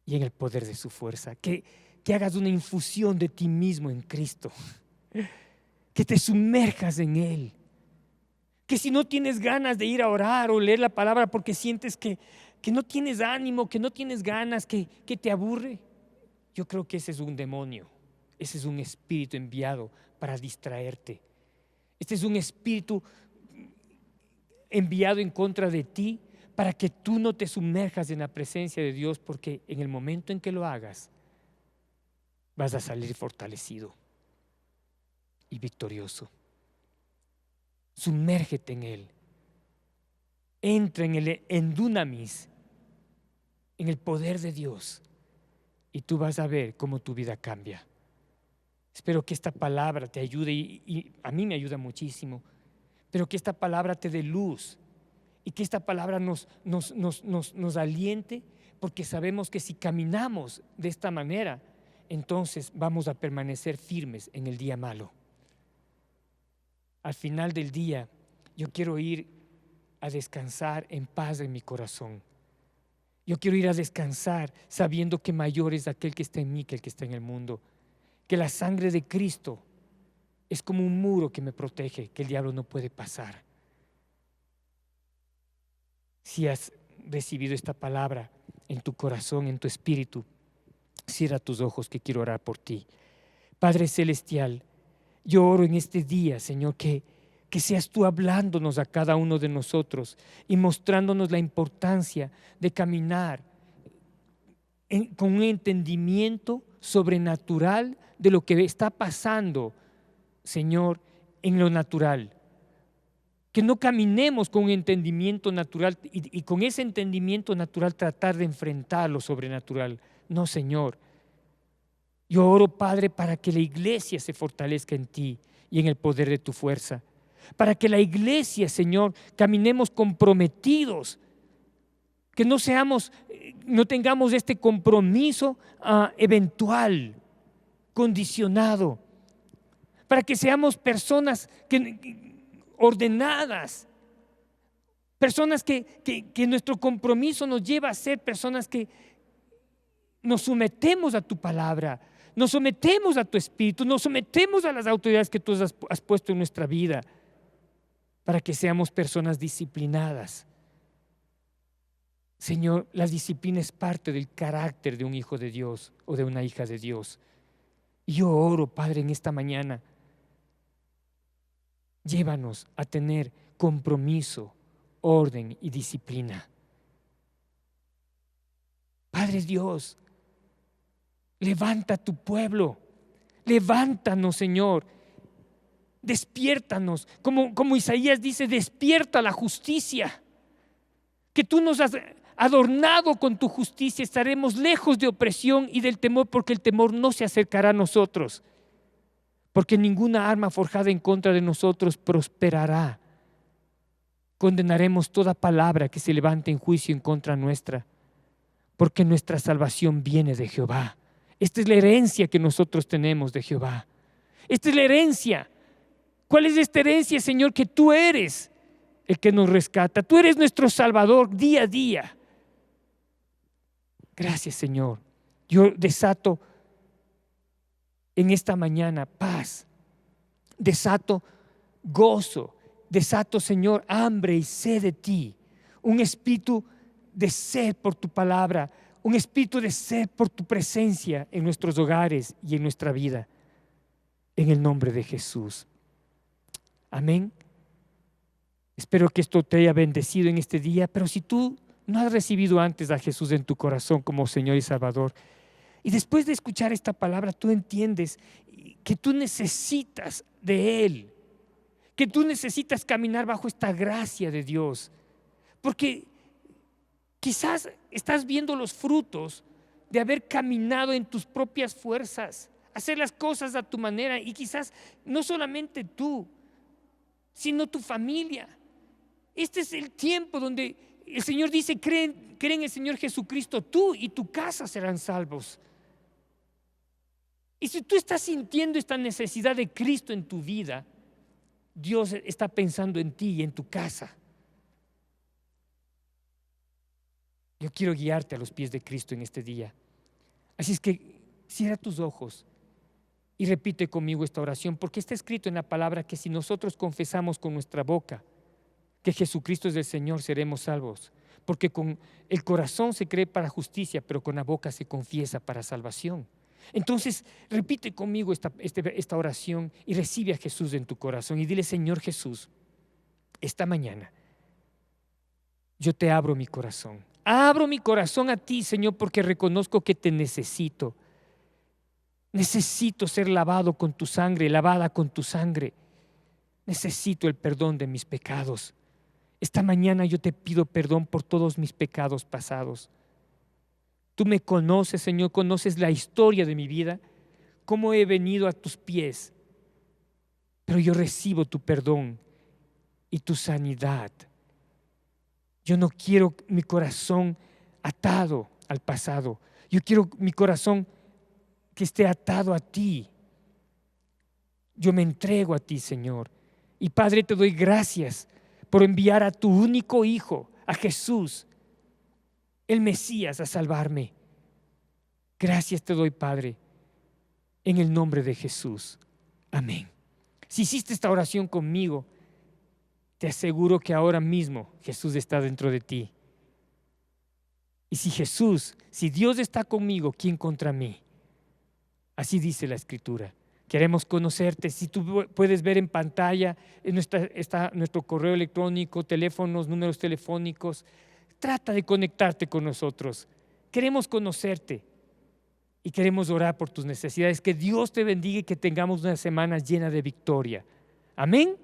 y en el poder de su fuerza, que hagas una infusión de ti mismo en Cristo, que te sumerjas en Él, que si no tienes ganas de ir a orar o leer la palabra porque sientes que no tienes ánimo, que no tienes ganas, que te aburre, yo creo que ese es un demonio, ese es un espíritu enviado para distraerte. Este es un espíritu enviado en contra de ti para que tú no te sumerjas en la presencia de Dios, porque en el momento en que lo hagas, vas a salir fortalecido y victorioso. Sumérgete en Él. Entra en dunamis, en el poder de Dios, y tú vas a ver cómo tu vida cambia. Espero que esta palabra te ayude y a mí me ayuda muchísimo, pero que esta palabra te dé luz y que esta palabra nos aliente, porque sabemos que si caminamos de esta manera, entonces vamos a permanecer firmes en el día malo. Al final del día, yo quiero ir a descansar en paz en mi corazón. Yo quiero ir a descansar sabiendo que mayor es aquel que está en mí que el que está en el mundo. Que la sangre de Cristo es como un muro que me protege, que el diablo no puede pasar. Si has recibido esta palabra en tu corazón, en tu espíritu, cierra tus ojos que quiero orar por ti. Padre Celestial, yo oro en este día, Señor, que seas tú hablándonos a cada uno de nosotros y mostrándonos la importancia de caminar con un entendimiento sobrenatural de lo que está pasando, Señor, en lo natural. Que no caminemos con un entendimiento natural y con ese entendimiento natural tratar de enfrentar lo sobrenatural. No, Señor. Yo oro, Padre, para que la iglesia se fortalezca en ti y en el poder de tu fuerza. Para que la iglesia, Señor, caminemos comprometidos. Que no tengamos este compromiso eventual, condicionado. Para que seamos personas ordenadas. Personas que nuestro compromiso nos lleva a ser personas que nos sometemos a tu palabra, nos sometemos a tu espíritu, nos sometemos a las autoridades que tú has puesto en nuestra vida, para que seamos personas disciplinadas. Señor, la disciplina es parte del carácter de un hijo de Dios o de una hija de Dios. Y yo oro, Padre, en esta mañana, llévanos a tener compromiso, orden y disciplina. Padre Dios, levanta a tu pueblo, levántanos, Señor, despiértanos, como Isaías dice, despierta la justicia, que tú nos has adornado con tu justicia, estaremos lejos de opresión y del temor, porque el temor no se acercará a nosotros, porque ninguna arma forjada en contra de nosotros prosperará. Condenaremos toda palabra que se levante en juicio en contra nuestra, porque nuestra salvación viene de Jehová. Esta es la herencia que nosotros tenemos de Jehová. Esta es la herencia. ¿Cuál es esta herencia, Señor? Que tú eres el que nos rescata. Tú eres nuestro Salvador día a día. Gracias, Señor. Yo desato en esta mañana paz. Desato gozo. Desato, Señor, hambre y sed de ti. Un espíritu de sed por tu palabra. Un espíritu de sed por tu presencia en nuestros hogares y en nuestra vida. En el nombre de Jesús. Amén. Espero que esto te haya bendecido en este día, pero si tú no has recibido antes a Jesús en tu corazón como Señor y Salvador, y después de escuchar esta palabra tú entiendes que tú necesitas de Él, que tú necesitas caminar bajo esta gracia de Dios, porque quizás estás viendo los frutos de haber caminado en tus propias fuerzas, hacer las cosas a tu manera, y quizás no solamente tú, sino tu familia. Este es el tiempo donde el Señor dice: creen en el Señor Jesucristo, tú y tu casa serán salvos. Y si tú estás sintiendo esta necesidad de Cristo en tu vida, Dios está pensando en ti y en tu casa. Yo quiero guiarte a los pies de Cristo en este día. Así es que cierra tus ojos y repite conmigo esta oración, porque está escrito en la palabra que si nosotros confesamos con nuestra boca que Jesucristo es el Señor, seremos salvos. Porque con el corazón se cree para justicia, pero con la boca se confiesa para salvación. Entonces repite conmigo esta oración y recibe a Jesús en tu corazón y dile: Señor Jesús, esta mañana yo te abro mi corazón. Abro mi corazón a ti, Señor, porque reconozco que te necesito. Necesito ser lavado con tu sangre, lavada con tu sangre. Necesito el perdón de mis pecados. Esta mañana yo te pido perdón por todos mis pecados pasados. Tú me conoces, Señor, conoces la historia de mi vida, cómo he venido a tus pies. Pero yo recibo tu perdón y tu sanidad. Yo no quiero mi corazón atado al pasado. Yo quiero mi corazón que esté atado a ti. Yo me entrego a ti, Señor. Y Padre, te doy gracias por enviar a tu único Hijo, a Jesús, el Mesías, a salvarme. Gracias te doy, Padre, en el nombre de Jesús. Amén. Si hiciste esta oración conmigo, te aseguro que ahora mismo Jesús está dentro de ti. Y si Dios está conmigo, ¿quién contra mí? Así dice la Escritura. Queremos conocerte. Si tú puedes ver en pantalla, está nuestro correo electrónico, teléfonos, números telefónicos. Trata de conectarte con nosotros. Queremos conocerte y queremos orar por tus necesidades. Que Dios te bendiga y que tengamos una semana llena de victoria. Amén.